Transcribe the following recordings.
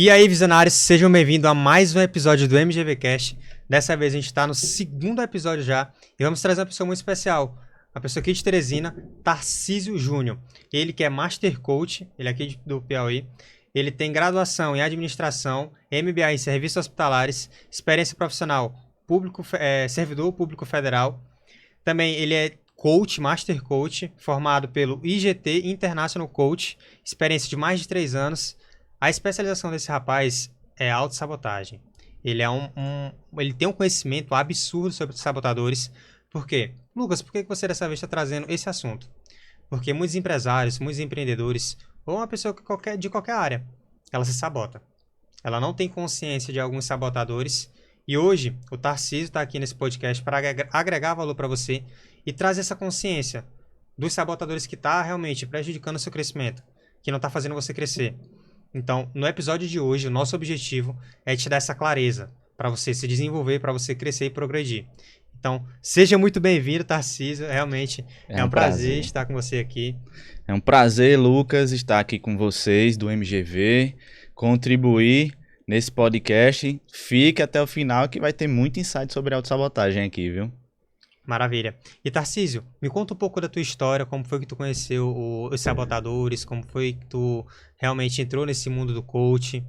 E aí, visionários, sejam bem-vindos a mais um episódio do MGVcast. Dessa vez a gente está no segundo episódio já e vamos trazer uma pessoa muito especial. Uma pessoa aqui de Teresina, Tarcísio Júnior. Ele que é Master Coach, ele é aqui do Piauí. Ele tem graduação em Administração, MBA em Serviços Hospitalares, experiência profissional, servidor público federal. Também ele é coach, Master Coach, formado pelo IGT International Coach, experiência de mais de 3 anos. A especialização desse rapaz é autossabotagem. Ele ele tem um conhecimento absurdo sobre sabotadores. Por quê? Lucas, por que você dessa vez está trazendo esse assunto? Porque muitos empresários, muitos empreendedores, ou uma pessoa de qualquer área, ela se sabota. Ela não tem consciência de alguns sabotadores. E hoje, o Tarcísio está aqui nesse podcast para agregar valor para você e trazer essa consciência dos sabotadores que está realmente prejudicando o seu crescimento, que não está fazendo você crescer. Então, no episódio de hoje, o nosso objetivo é te dar essa clareza para você se desenvolver, para você crescer e progredir. Então, seja muito bem-vindo, Tarcísio. Realmente é um prazer estar com você aqui. É um prazer, Lucas, estar aqui com vocês do MGV, contribuir nesse podcast. Fique até o final que vai ter muito insight sobre autossabotagem aqui, viu? Maravilha. E Tarcísio, me conta um pouco da tua história, como foi que tu conheceu os sabotadores, como foi que tu realmente entrou nesse mundo do coach.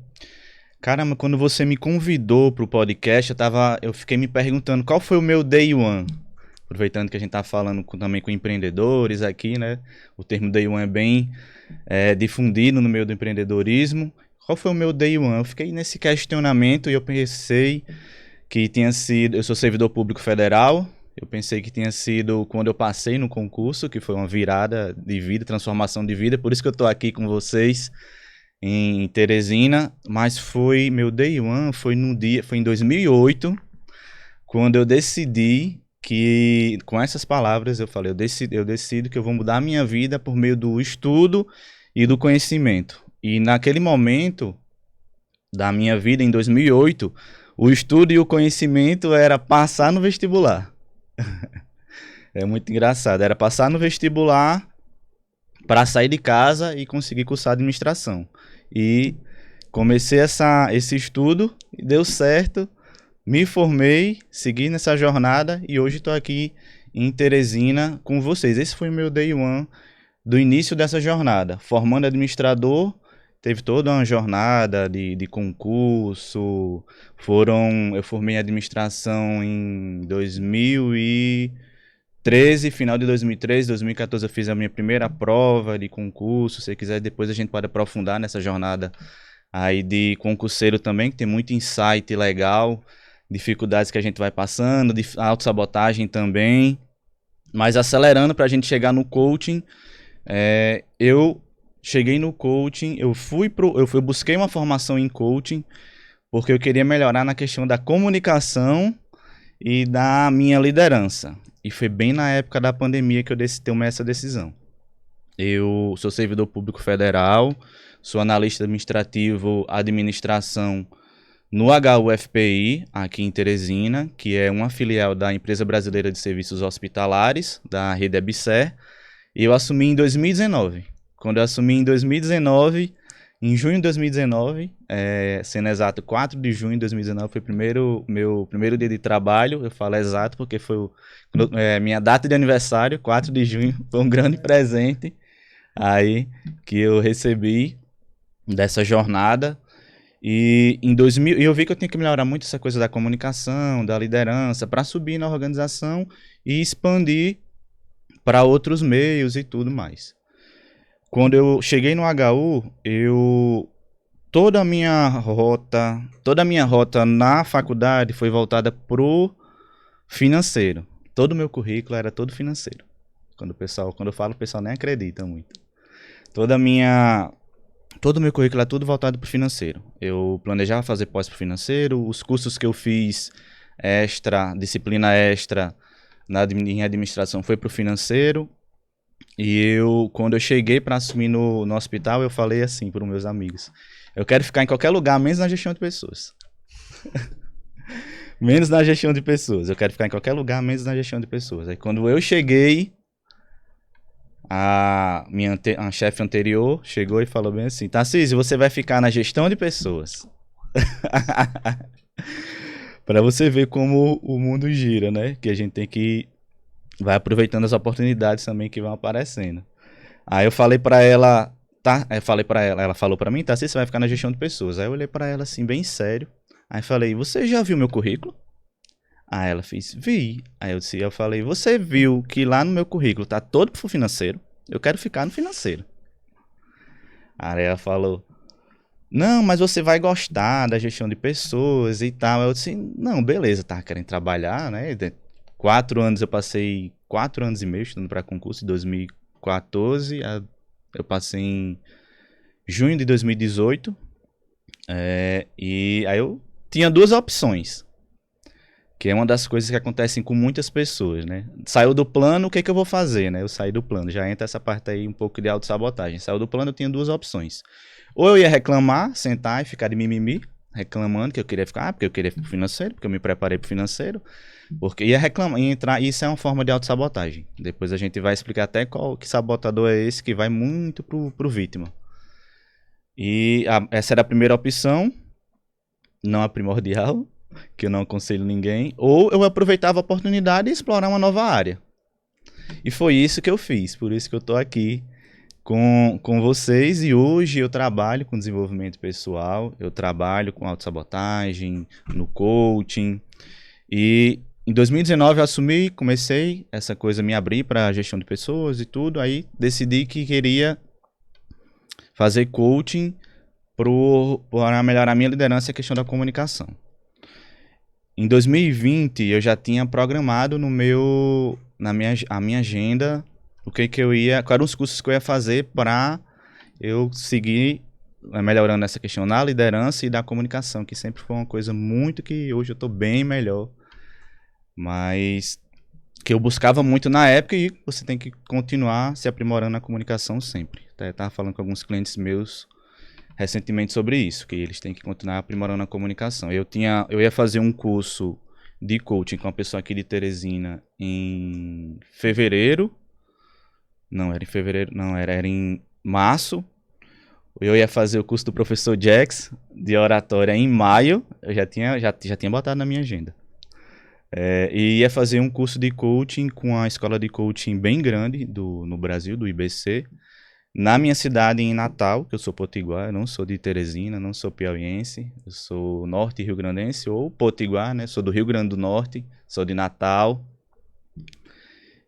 Caramba, quando você me convidou para o podcast, eu fiquei me perguntando qual foi o meu day one. Aproveitando que a gente tá falando também com empreendedores aqui, né? O termo day one é bem difundido no meio do empreendedorismo. Qual foi o meu day one? Eu fiquei nesse questionamento e eu pensei que tinha sido... Eu sou servidor público federal. Eu pensei que tinha sido quando eu passei no concurso, que foi uma virada de vida, transformação de vida. Por isso que eu tô aqui com vocês em Teresina. Mas meu day one foi em 2008, quando eu decidi que, com essas palavras, eu falei, eu decido que eu vou mudar a minha vida por meio do estudo e do conhecimento. E naquele momento da minha vida, em 2008, o estudo e o conhecimento era passar no vestibular. É muito engraçado. Era passar no vestibular para sair de casa e conseguir cursar administração. E comecei esse estudo, e deu certo, me formei, segui nessa jornada e hoje estou aqui em Teresina com vocês. Esse foi o meu day one do início dessa jornada. Formando administrador, teve toda uma jornada de concurso. Eu formei em administração em 2013, final de 2013, 2014 eu fiz a minha primeira prova de concurso. Se quiser, depois a gente pode aprofundar nessa jornada aí de concurseiro também, que tem muito insight legal, dificuldades que a gente vai passando, de autossabotagem também. Mas acelerando para a gente chegar no coaching, eu cheguei no coaching, eu busquei uma formação em coaching, porque eu queria melhorar na questão da comunicação e da minha liderança. E foi bem na época da pandemia que eu tomei essa decisão. Eu sou servidor público federal, sou analista administrativo, administração no HUFPI, aqui em Teresina, que é uma filial da Empresa Brasileira de Serviços Hospitalares, da rede EBSER, e eu assumi em 2019. Quando eu assumi em 2019, em junho de 2019, sendo exato, 4 de junho de 2019, foi meu primeiro dia de trabalho. Eu falo exato porque foi minha data de aniversário, 4 de junho, foi um grande presente aí que eu recebi dessa jornada. E em 2000, eu vi que eu tinha que melhorar muito essa coisa da comunicação, da liderança, para subir na organização e expandir para outros meios e tudo mais. Quando eu cheguei no HU, toda a minha rota na faculdade foi voltada pro financeiro. Todo o meu currículo era todo financeiro. Quando eu falo, o pessoal nem acredita muito. Todo o meu currículo é tudo voltado pro financeiro. Eu planejava fazer pós pro financeiro, os cursos que eu fiz disciplina extra em administração foi pro financeiro. E quando eu cheguei para assumir no hospital, eu falei assim para os meus amigos: eu quero ficar em qualquer lugar, menos na gestão de pessoas. Menos na gestão de pessoas. Eu quero ficar em qualquer lugar, menos na gestão de pessoas. Aí quando eu cheguei, a chefe anterior chegou e falou bem assim: Tarcísio, você vai ficar na gestão de pessoas. Para você ver como o mundo gira, né? Que a gente tem que vai aproveitando as oportunidades também que vão aparecendo. Aí eu falei para ela, tá? Eu falei para ela falou para mim, Tarcísio, você vai ficar na gestão de pessoas. Aí eu olhei para ela assim, bem sério. Aí falei: você já viu meu currículo? Aí ela fez: vi. Aí eu falei: você viu que lá no meu currículo tá todo pro financeiro? Eu quero ficar no financeiro. Aí ela falou: não, mas você vai gostar da gestão de pessoas e tal. Eu disse: não, beleza, tava querendo trabalhar, né? 4 anos, eu passei 4 anos e meio estudando para concurso, em 2014. Eu passei em junho de 2018. E aí eu tinha duas opções, que é uma das coisas que acontecem com muitas pessoas, né? Saiu do plano, o que que eu vou fazer, né? Eu saí do plano, já entra essa parte aí um pouco de autossabotagem. Saiu do plano, eu tinha duas opções. Ou eu ia reclamar, sentar e ficar de mimimi, reclamando que eu queria ficar, porque eu queria pro financeiro, porque eu me preparei pro financeiro, porque ia reclamar, ia entrar, isso é uma forma de autossabotagem. Depois a gente vai explicar até que sabotador é esse que vai muito pro vítima. E essa era a primeira opção, não a primordial, que eu não aconselho ninguém, ou eu aproveitava a oportunidade e explorar uma nova área. E foi isso que eu fiz, por isso que eu tô aqui com vocês, e hoje eu trabalho com desenvolvimento pessoal, eu trabalho com autossabotagem, no coaching, e em 2019 eu assumi, comecei essa coisa, me abrir para gestão de pessoas e tudo, aí decidi que queria fazer coaching para melhorar a minha liderança e a questão da comunicação. Em 2020 eu já tinha programado a minha agenda quais eram os cursos que eu ia fazer para eu seguir melhorando essa questão na liderança e da comunicação, que sempre foi uma coisa muito que hoje eu estou bem melhor, mas que eu buscava muito na época, e você tem que continuar se aprimorando na comunicação sempre. Até estava falando com alguns clientes meus recentemente sobre isso, que eles têm que continuar aprimorando a comunicação. Eu ia fazer um curso de coaching com uma pessoa aqui de Teresina em fevereiro. Não, era em fevereiro, não, era em março. Eu ia fazer o curso do professor Jax de oratória em maio. Eu já tinha botado na minha agenda. E ia fazer um curso de coaching com a escola de coaching bem grande no Brasil, do IBC. Na minha cidade, em Natal, que eu sou potiguar, eu não sou de Teresina, não sou piauiense, eu sou norte rio-grandense, ou potiguar, né? Sou do Rio Grande do Norte, sou de Natal.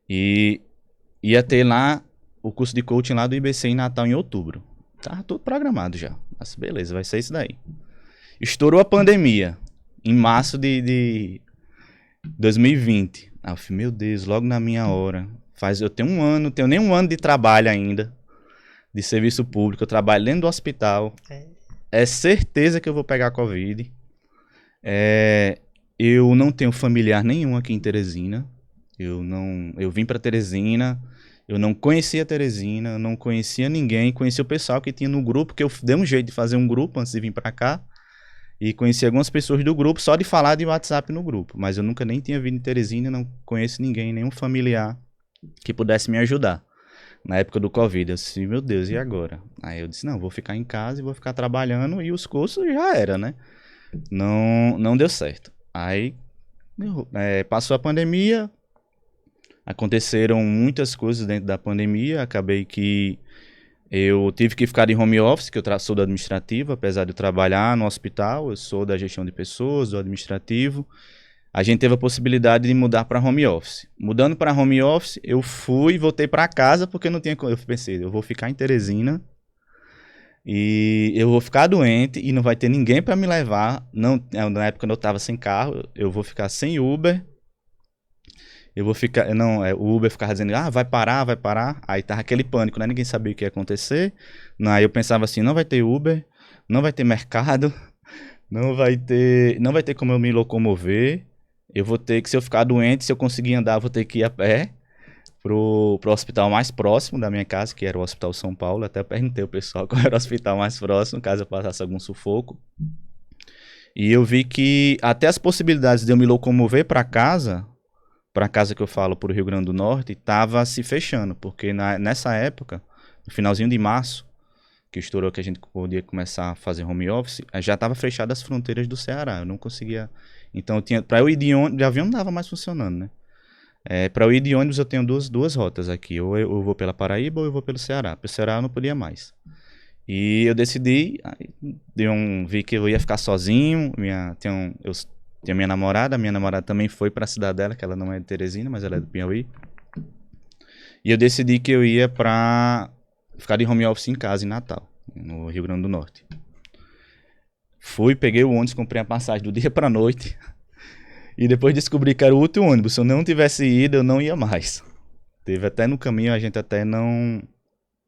E ia ter lá o curso de coaching lá do IBC em Natal em outubro. Tá tudo programado já. Mas beleza, vai ser isso daí. Estourou a pandemia em março de 2020. Ah, meu Deus, logo na minha hora. Eu tenho tenho nem um ano de trabalho ainda, de serviço público. Eu trabalho dentro do hospital. É certeza que eu vou pegar Covid. Eu não tenho familiar nenhum aqui em Teresina. Eu vim para Teresina. Eu não conhecia Teresina, não conhecia ninguém, conhecia o pessoal que tinha no grupo, que eu dei um jeito de fazer um grupo antes de vir para cá, e conheci algumas pessoas do grupo, só de falar de WhatsApp no grupo, mas eu nunca nem tinha vindo em Teresina, não conheço ninguém, nenhum familiar que pudesse me ajudar. Na época do Covid, eu disse: meu Deus, e agora? Aí eu disse: não, vou ficar em casa e vou ficar trabalhando, e os cursos já era, né? Não deu certo. Aí passou a pandemia. Aconteceram muitas coisas dentro da pandemia, acabei que eu tive que ficar em home office, que eu sou do administrativo, apesar de eu trabalhar no hospital, eu sou da gestão de pessoas, do administrativo. A gente teve a possibilidade de mudar para home office. Mudando para home office, eu voltei para casa, porque não tinha. Eu pensei: eu vou ficar em Teresina e eu vou ficar doente e não vai ter ninguém para me levar. Não, na época eu estava sem carro, eu vou ficar sem Uber. Eu vou ficar. O Uber ficava dizendo: vai parar, vai parar. Aí tava aquele pânico, né? Ninguém sabia o que ia acontecer. Aí eu pensava assim: não vai ter Uber, não vai ter mercado, não vai ter como eu me locomover. Eu vou ter que, se eu ficar doente, se eu conseguir andar, eu vou ter que ir a pé pro hospital mais próximo da minha casa, que era o Hospital São Paulo. Até perguntei ao pessoal qual era o hospital mais próximo, caso eu passasse algum sufoco. E eu vi que até as possibilidades de eu me locomover para casa para a casa que eu falo, para o Rio Grande do Norte, estava se fechando, porque nessa época, no finalzinho de março, que estourou que a gente podia começar a fazer home office, já estava fechada as fronteiras do Ceará, eu não conseguia... Então, para eu ir de ônibus, de avião não estava mais funcionando, né? Para eu ir de ônibus eu tenho duas rotas aqui, ou eu vou pela Paraíba ou eu vou pelo Ceará. Pelo Ceará eu não podia mais. E eu decidi, vi que eu ia ficar sozinho, eu tenho minha namorada também foi para a cidade dela, que ela não é de Teresina, mas ela é do Piauí. E eu decidi que eu ia para ficar de home office em casa em Natal, no Rio Grande do Norte. Fui, peguei o ônibus, comprei a passagem do dia para noite. E depois descobri que era o último ônibus. Se eu não tivesse ido, eu não ia mais. Teve até no caminho, a gente até não...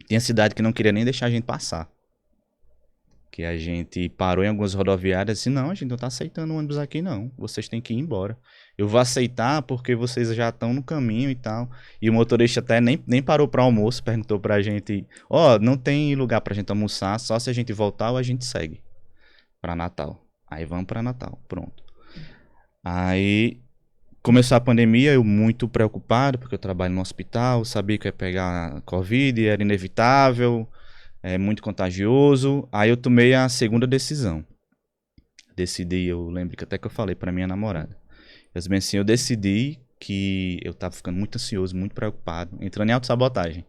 Tinha cidade que não queria nem deixar a gente passar. Que a gente parou em algumas rodoviárias e disse, não, a gente não tá aceitando o ônibus aqui não. Vocês têm que ir embora. Eu vou aceitar porque vocês já estão no caminho e tal. E o motorista até nem parou para almoço, perguntou pra gente, não tem lugar pra gente almoçar, só se a gente voltar ou a gente segue pra Natal. Aí vamos pra Natal, pronto. Aí começou a pandemia, eu muito preocupado, porque eu trabalho no hospital, sabia que ia pegar Covid, era inevitável, muito contagioso. Aí eu tomei a segunda decisão. Eu lembro que até que eu falei pra minha namorada. Eu decidi que eu tava ficando muito ansioso, muito preocupado, entrando em autossabotagem.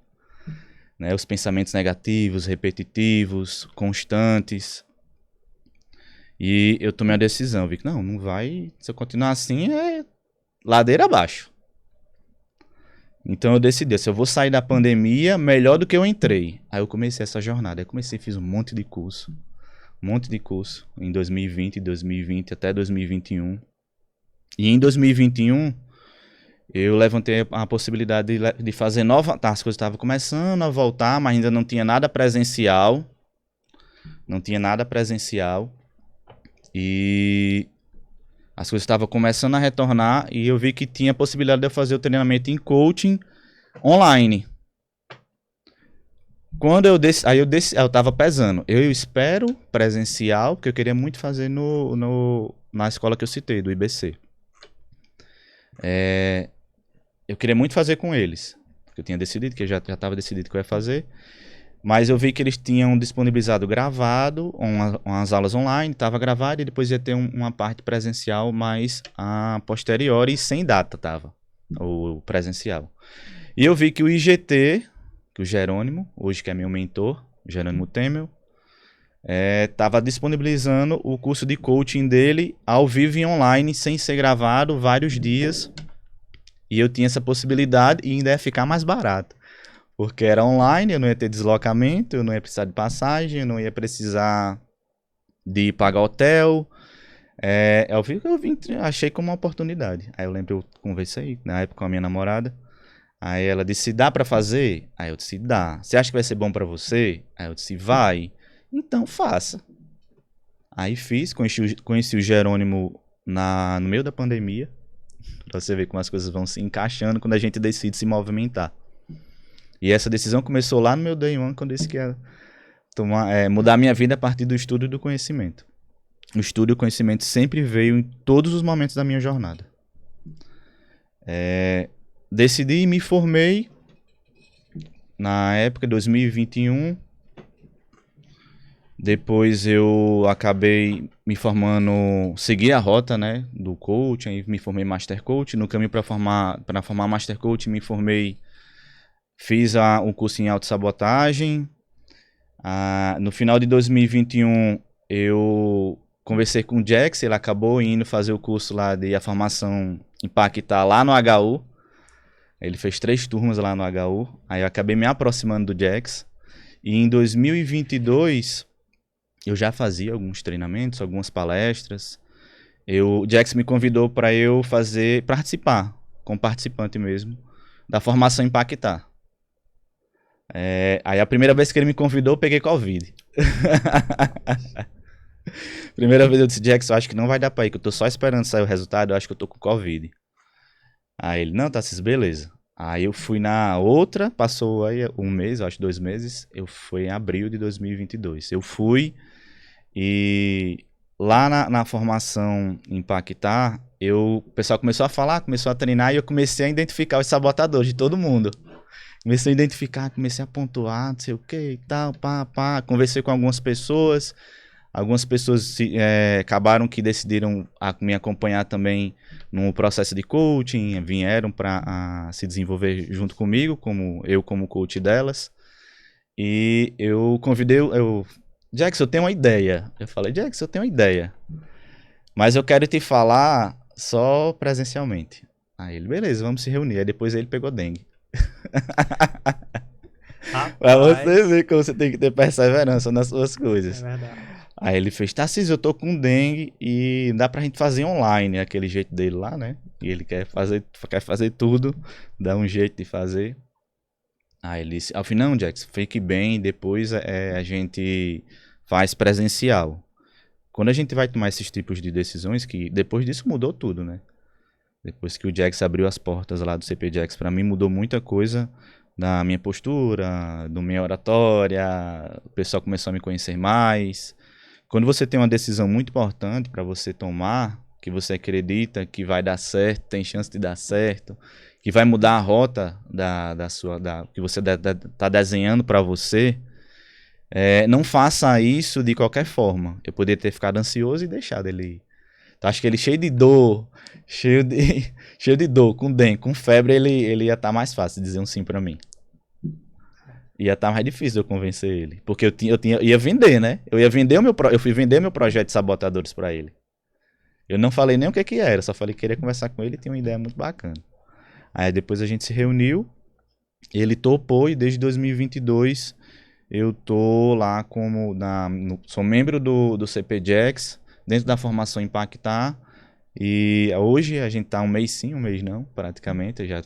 Né, os pensamentos negativos, repetitivos, constantes. E eu tomei a decisão, vi que não vai, se eu continuar assim, ladeira abaixo. Então eu decidi, se eu vou sair da pandemia, melhor do que eu entrei. Aí eu comecei essa jornada, fiz um monte de curso, em 2020 até 2021. E em 2021, eu levantei a possibilidade de fazer as coisas estavam começando a voltar, mas ainda não tinha nada presencial. E as coisas estavam começando a retornar e eu vi que tinha a possibilidade de eu fazer o treinamento em coaching online. Quando eu eu tava pesando. Eu espero presencial, porque eu queria muito fazer na escola que eu citei, do IBC. Eu queria muito fazer com eles. Eu tinha decidido, que eu já estava decidido que eu ia fazer. Mas eu vi que eles tinham disponibilizado gravado, umas aulas online, estava gravado e depois ia ter uma parte presencial, mas a posteriori sem data estava, o presencial. E eu vi que o IGT, que o Jerônimo, hoje que é meu mentor, o Jerônimo Temel, estava disponibilizando o curso de coaching dele ao vivo e online, sem ser gravado, vários dias. E eu tinha essa possibilidade e ainda ia ficar mais barato. Porque era online, eu não ia ter deslocamento, eu não ia precisar de passagem, eu não ia precisar de pagar hotel. Eu achei como uma oportunidade. Aí eu lembro, eu conversei na época com a minha namorada. Aí ela disse, dá pra fazer? Aí eu disse, dá. Você acha que vai ser bom pra você? Aí eu disse, vai. Então faça. Aí fiz, conheci o Jerônimo no meio da pandemia. Pra você ver como as coisas vão se encaixando quando a gente decide se movimentar. E essa decisão começou lá no meu Day One, quando eu disse que ia mudar a minha vida a partir do estudo e do conhecimento. O estudo e o conhecimento sempre veio em todos os momentos da minha jornada. Decidi e me formei na época de 2021. Depois eu acabei me formando, segui a rota, né, do coaching, aí me formei Master Coach. No caminho para formar Master Coach, me formei, fiz um curso em autossabotagem. No final de 2021, eu conversei com o Jax, ele acabou indo fazer o curso lá de a formação Impactar lá no HU. Ele fez 3 turmas lá no HU, aí eu acabei me aproximando do Jax. E em 2022, eu já fazia alguns treinamentos, algumas palestras. O Jax me convidou para eu participar, como participante mesmo, da formação Impactar. Aí a primeira vez que ele me convidou, eu peguei Covid. Primeira vez eu disse, Jax, eu acho que não vai dar pra ir, que eu tô só esperando sair o resultado, eu acho que eu tô com Covid. Aí ele, não, Tassis, beleza. Aí eu fui na outra, passou aí um mês, eu acho 2 meses, eu fui em abril de 2022. Eu fui e lá na formação Impactar, o pessoal começou a falar, começou a treinar e eu comecei a identificar os sabotadores de todo mundo. Comecei a identificar, comecei a pontuar, não sei o que e tal, pá. Conversei com algumas pessoas acabaram que decidiram me acompanhar também no processo de coaching, vieram para se desenvolver junto comigo, como coach delas. E eu convidei, Jackson, eu tenho uma ideia. Eu falei, Jackson, eu tenho uma ideia, mas eu quero te falar só presencialmente. Aí ele, beleza, vamos se reunir. Aí depois ele pegou dengue. Pra você ver como você tem que ter perseverança nas suas coisas. É verdade. Aí ele fez, Tarcísio, eu tô com dengue e dá pra gente fazer online, aquele jeito dele lá, né? E ele quer fazer tudo, dá um jeito de fazer. Aí ele disse, ao fim, não, Jackson, fique bem, depois a gente faz presencial. Quando a gente vai tomar esses tipos de decisões, que depois disso mudou tudo, né? Depois que o Jackson abriu as portas lá do CP Jackson, pra mim mudou muita coisa da minha postura, da minha oratória, o pessoal começou a me conhecer mais. Quando você tem uma decisão muito importante para você tomar, que você acredita que vai dar certo, tem chance de dar certo, que vai mudar a rota que você está desenhando para você, não faça isso de qualquer forma. Eu poderia ter ficado ansioso e deixado ele ir. Então, acho que ele cheio de dor, cheio de dor, com dengue, com febre, ele ia estar mais fácil de dizer um sim para mim. Ia estar mais difícil eu convencer ele. Porque ia vender, né? Eu fui vender meu projeto de sabotadores para ele. Eu não falei nem o que era, só falei que queria conversar com ele e tinha uma ideia muito bacana. Aí depois a gente se reuniu, ele topou e desde 2022 eu tô lá sou membro do CP Jax, dentro da formação Impactar. E hoje a gente tá um mês sim, um mês não, praticamente. Já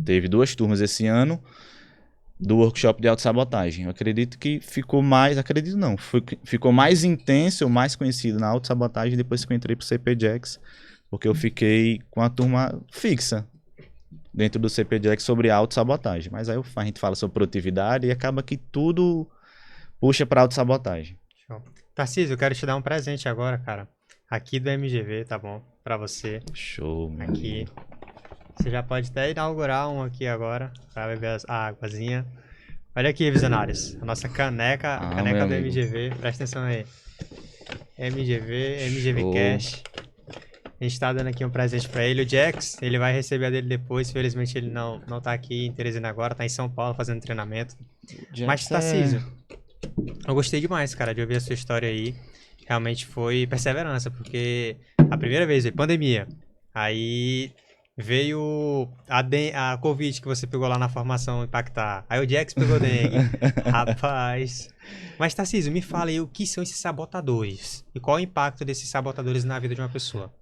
teve 2 turmas esse ano do workshop de autossabotagem. Eu acredito que ficou mais intenso, mais conhecido na autossabotagem depois que eu entrei pro CP Jax, porque eu fiquei com a turma fixa dentro do CP Jax sobre autossabotagem. Mas aí a gente fala sobre produtividade e acaba que tudo puxa pra autossabotagem. Show. Tarcísio, eu quero te dar um presente agora, cara. Aqui do MGV, tá bom? Pra você. Show, meu aqui. amigo. Você já pode até inaugurar um aqui agora, pra beber a águazinha. Olha aqui, visionários. A nossa caneca, a caneca do MGV. Presta atenção aí. MGV Show. Cash. A gente tá dando aqui um presente pra ele. O Jax, ele vai receber a dele depois. Felizmente ele não tá aqui em Teresina agora, tá em São Paulo fazendo treinamento. Mas, Tarcísio, eu gostei demais, cara, de ouvir a sua história aí. Realmente foi perseverança, porque a primeira vez veio pandemia. Aí veio a Covid que você pegou lá na formação Impactar. Aí o Jax pegou dengue. Rapaz. Mas, Tarcísio, me fala aí o que são esses sabotadores? E qual o impacto desses sabotadores na vida de uma pessoa?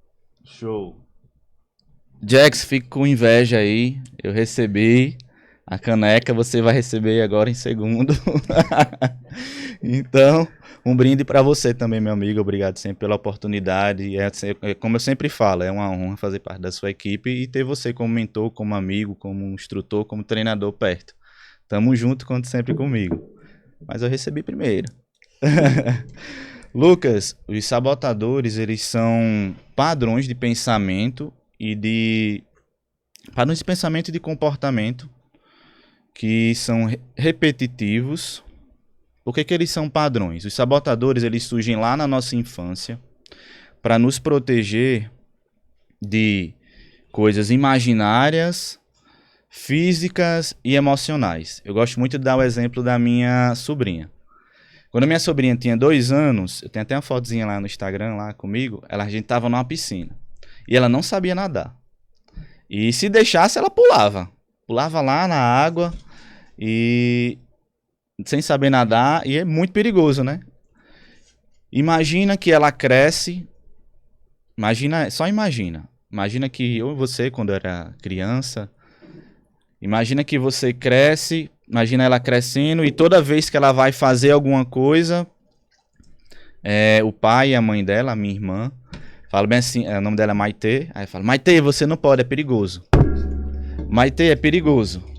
Show. Jax, fico com inveja aí. Eu recebi a caneca, você vai receber agora em segundo. Então, um brinde para você também, meu amigo. Obrigado sempre pela oportunidade. Como eu sempre falo, é uma honra fazer parte da sua equipe e ter você como mentor, como amigo, como instrutor, como treinador perto. Tamo junto, conte sempre comigo. Mas eu recebi primeiro. Lucas, os sabotadores, eles são padrões de pensamento e de comportamento que são repetitivos. Por que eles são padrões? Os sabotadores, eles surgem lá na nossa infância para nos proteger de coisas imaginárias, físicas e emocionais. Eu gosto muito de dar o exemplo da minha sobrinha. Quando a minha sobrinha tinha 2 anos, eu tenho até uma fotozinha lá no Instagram, lá comigo, a gente tava numa piscina. E ela não sabia nadar. E se deixasse, ela pulava. Pulava lá na água e sem saber nadar, e é muito perigoso, né? Imagina que ela cresce, só imagina que eu e você, quando era criança, imagina que você cresce, imagina ela crescendo, e toda vez que ela vai fazer alguma coisa, o pai e a mãe dela, a minha irmã, fala bem assim, o nome dela é Maitê, aí fala, Maitê, você não pode, é perigoso. Maitê, é perigoso.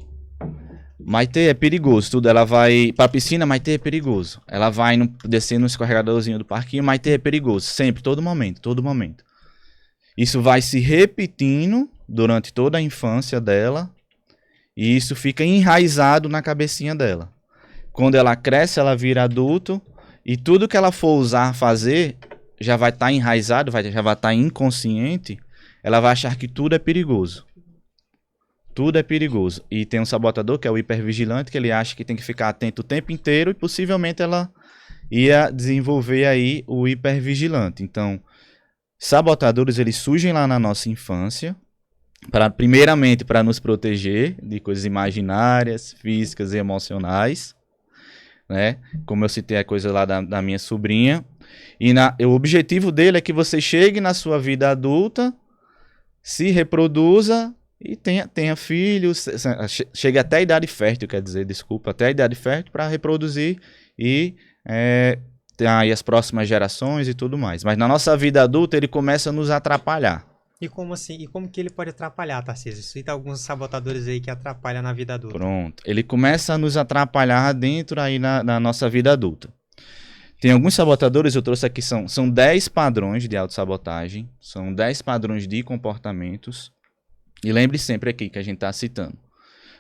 Maitê, é perigoso. Tudo, ela vai pra piscina, Maitê, é perigoso. Ela vai descer no escorregadorzinho do parquinho, Maitê, é perigoso. Sempre, todo momento, todo momento. Isso vai se repetindo durante toda a infância dela e isso fica enraizado na cabecinha dela. Quando ela cresce, ela vira adulto e tudo que ela for usar, fazer, já vai estar enraizado, já vai estar inconsciente, ela vai achar que tudo é perigoso. Tudo é perigoso. E tem um sabotador, que é o hipervigilante, que ele acha que tem que ficar atento o tempo inteiro e possivelmente ela ia desenvolver aí o hipervigilante. Então, sabotadores, eles surgem lá na nossa infância, primeiramente para nos proteger de coisas imaginárias, físicas e emocionais, né? Como eu citei a coisa lá da minha sobrinha. E o objetivo dele é que você chegue na sua vida adulta, se reproduza e tenha filhos, chegue até a idade fértil, até a idade fértil para reproduzir e ter aí as próximas gerações e tudo mais. Mas na nossa vida adulta ele começa a nos atrapalhar. E como assim? E como que ele pode atrapalhar, Tarcísio? Cita alguns sabotadores aí que atrapalham na vida adulta. Pronto. Ele começa a nos atrapalhar dentro aí na nossa vida adulta. Tem alguns sabotadores, eu trouxe aqui, são 10 padrões de autossabotagem, são 10 padrões de comportamentos. E lembre sempre aqui que a gente está citando.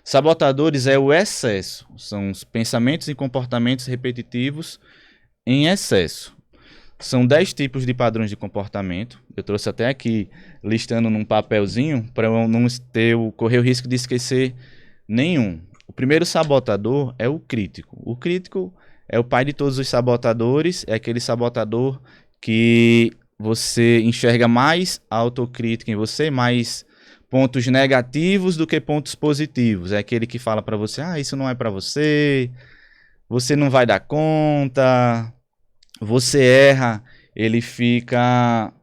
Sabotadores é o excesso, são os pensamentos e comportamentos repetitivos em excesso. São 10 tipos de padrões de comportamento. Eu trouxe até aqui, listando num papelzinho, para eu não correr o risco de esquecer nenhum. O primeiro sabotador é o crítico. O crítico é o pai de todos os sabotadores, é aquele sabotador que você enxerga mais autocrítica em você, mais pontos negativos do que pontos positivos. É aquele que fala para você, isso não é para você, você não vai dar conta, você erra, ele fica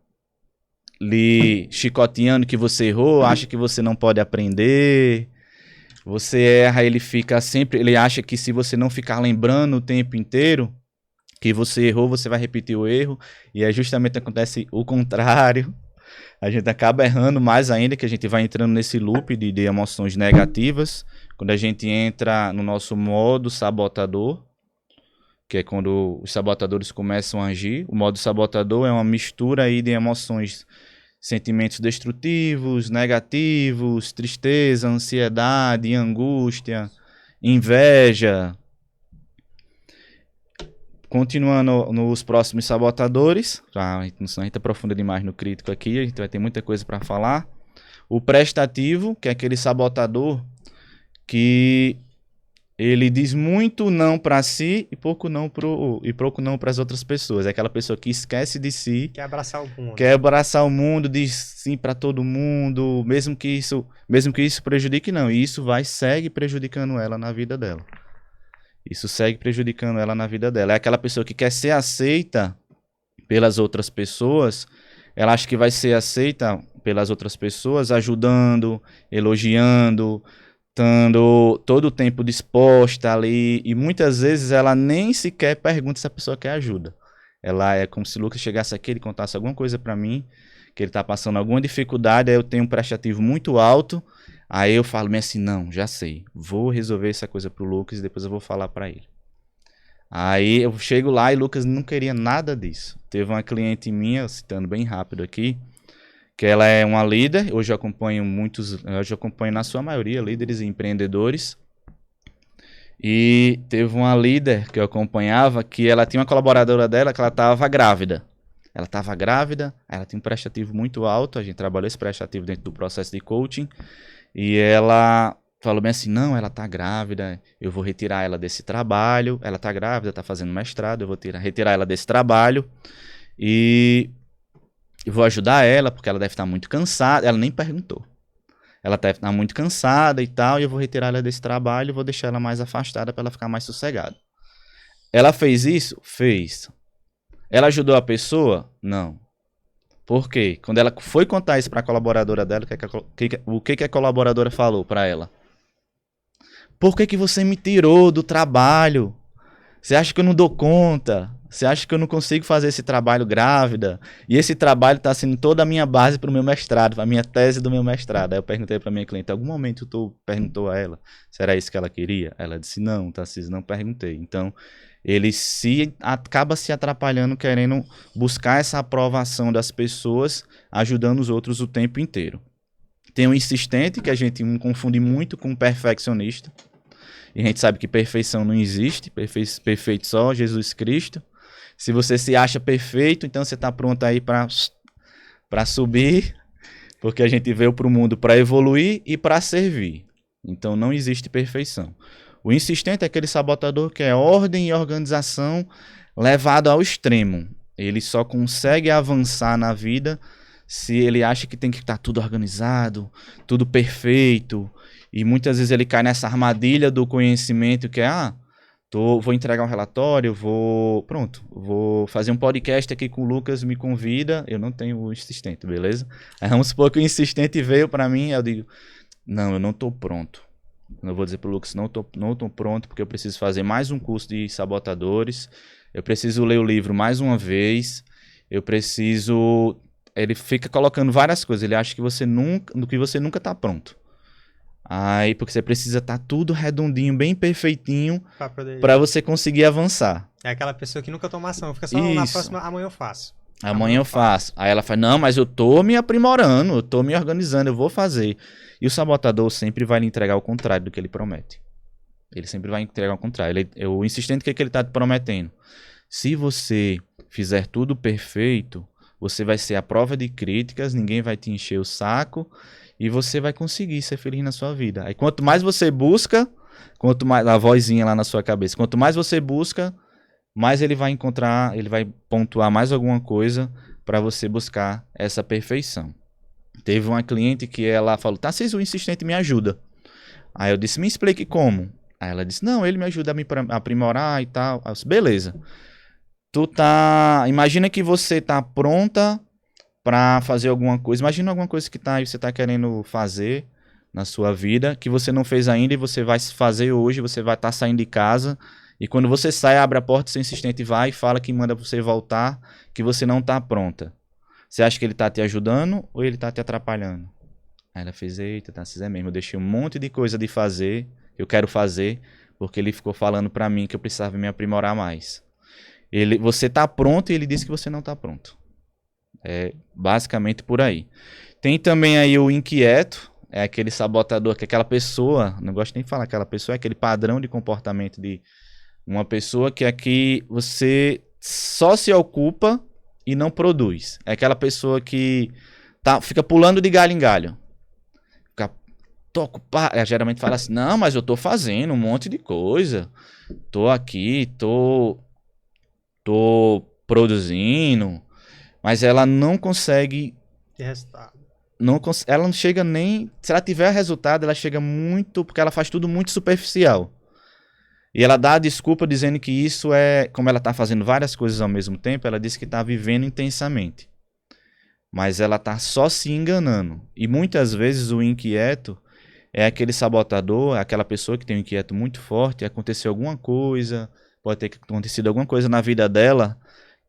lhe chicoteando que você errou, acha que você não pode aprender. Você erra, ele acha que se você não ficar lembrando o tempo inteiro que você errou, você vai repetir o erro. E aí justamente acontece o contrário. A gente acaba errando mais ainda, que a gente vai entrando nesse loop de emoções negativas. Quando a gente entra no nosso modo sabotador, que é quando os sabotadores começam a agir. O modo sabotador é uma mistura aí de emoções, sentimentos destrutivos, negativos, tristeza, ansiedade, angústia, inveja. Continuando nos próximos sabotadores, a gente aprofunda demais no crítico aqui, a gente vai ter muita coisa para falar. O prestativo, que é aquele sabotador que ele diz muito não para si e pouco não para as outras pessoas. É aquela pessoa que esquece de si. Quer abraçar o mundo. Quer abraçar o mundo, diz sim para todo mundo, mesmo que isso prejudique, não. E isso segue prejudicando ela na vida dela. É aquela pessoa que quer ser aceita pelas outras pessoas. Ela acha que vai ser aceita pelas outras pessoas ajudando, elogiando, estando todo o tempo disposta ali, e muitas vezes ela nem sequer pergunta se a pessoa quer ajuda. Ela é como se o Lucas chegasse aqui, ele contasse alguma coisa para mim, que ele está passando alguma dificuldade, aí eu tenho um prestativo muito alto, aí eu falo assim, não, já sei, vou resolver essa coisa pro Lucas e depois eu vou falar para ele. Aí eu chego lá e o Lucas não queria nada disso. Teve uma cliente minha, citando bem rápido aqui, que ela é uma líder, hoje eu acompanho na sua maioria líderes e empreendedores, e teve uma líder que eu acompanhava, que ela tinha uma colaboradora dela que ela estava grávida, aí ela tinha um prestativo muito alto, a gente trabalhou esse prestativo dentro do processo de coaching, e ela falou bem assim, não, ela está grávida, eu vou retirar ela desse trabalho, ela está grávida, está fazendo mestrado, eu vou retirar ela desse trabalho, e eu vou ajudar ela, porque ela deve estar muito cansada. Ela nem perguntou. Ela deve estar muito cansada e tal, e eu vou retirar ela desse trabalho e vou deixar ela mais afastada para ela ficar mais sossegada. Ela fez isso? Fez. Ela ajudou a pessoa? Não. Por quê? Quando ela foi contar isso para a colaboradora dela, o que a colaboradora falou para ela? Por que você me tirou do trabalho? Você acha que eu não dou conta? Você acha que eu não consigo fazer esse trabalho grávida? E esse trabalho está sendo toda a minha base para o meu mestrado, para a minha tese do meu mestrado. Aí eu perguntei para minha cliente, em algum momento tu perguntou a ela se era isso que ela queria? Ela disse, não, Tarcísio, não perguntei. Então, ele acaba se atrapalhando, querendo buscar essa aprovação das pessoas, ajudando os outros o tempo inteiro. Tem um insistente, que a gente confunde muito com um perfeccionista. E a gente sabe que perfeição não existe, perfeito só Jesus Cristo. Se você se acha perfeito, então você está pronto aí para subir, porque a gente veio para o mundo para evoluir e para servir. Então não existe perfeição. O insistente é aquele sabotador que é ordem e organização levado ao extremo. Ele só consegue avançar na vida se ele acha que tem que estar tudo organizado, tudo perfeito. E muitas vezes ele cai nessa armadilha do conhecimento que é, vou entregar um relatório, vou fazer um podcast aqui com o Lucas, me convida, eu não tenho o insistente, beleza? Aí vamos supor que o insistente veio para mim, eu digo, não, eu não estou pronto. Eu vou dizer pro Lucas, não tô pronto, porque eu preciso fazer mais um curso de sabotadores, eu preciso ler o livro mais uma vez, eu preciso... Ele fica colocando várias coisas, ele acha que você nunca tá pronto. Aí, porque você precisa estar tudo redondinho, bem perfeitinho, para você conseguir avançar. É aquela pessoa que nunca toma ação, fica só na próxima, amanhã eu faço. Amanhã eu faço. Aí ela fala, não, mas eu tô me aprimorando, eu tô me organizando, eu vou fazer. E o sabotador sempre vai lhe entregar o contrário do que ele promete. Ele sempre vai entregar o contrário. O insistente, o que ele tá te prometendo? Se você fizer tudo perfeito, você vai ser a prova de críticas, ninguém vai te encher o saco, e você vai conseguir ser feliz na sua vida. Aí quanto mais você busca, quanto mais a vozinha lá na sua cabeça, quanto mais você busca, mais ele vai encontrar, ele vai pontuar mais alguma coisa para você buscar essa perfeição. Teve uma cliente que ela falou, Tarcísio, o insistente me ajuda. Aí eu disse, me explique como. Aí ela disse, não, ele me ajuda a me aprimorar e tal. Aí eu disse, beleza. Imagina que você tá pronta para fazer alguma coisa. Imagina alguma coisa que você tá querendo fazer na sua vida, que você não fez ainda e você vai fazer hoje, você vai estar saindo de casa, e quando você sai, abre a porta, seu insistente vai e fala que manda você voltar, que você não tá pronta. Você acha que ele tá te ajudando ou ele tá te atrapalhando? Aí ela fez, eita, tá, é mesmo, eu deixei um monte de coisa de fazer, eu quero fazer, porque ele ficou falando para mim que eu precisava me aprimorar mais. Você tá pronto e ele disse que você não tá pronto. É basicamente por aí. Tem também aí o inquieto, é aquele sabotador, que é aquela pessoa, não gosto nem de falar aquela pessoa, é aquele padrão de comportamento de uma pessoa que é que você só se ocupa e não produz. É aquela pessoa que fica pulando de galho em galho. Tô ocupado. Geralmente fala assim, não, mas eu tô fazendo um monte de coisa. Tô aqui, tô produzindo. Mas ela não consegue ter resultado. Ela não chega nem... Se ela tiver resultado, ela chega muito... Porque ela faz tudo muito superficial. E ela dá a desculpa dizendo que isso é... Como ela está fazendo várias coisas ao mesmo tempo, ela diz que está vivendo intensamente. Mas ela está só se enganando. E muitas vezes o inquieto é aquele sabotador, é aquela pessoa que tem um inquieto muito forte, aconteceu alguma coisa, pode ter acontecido alguma coisa na vida dela,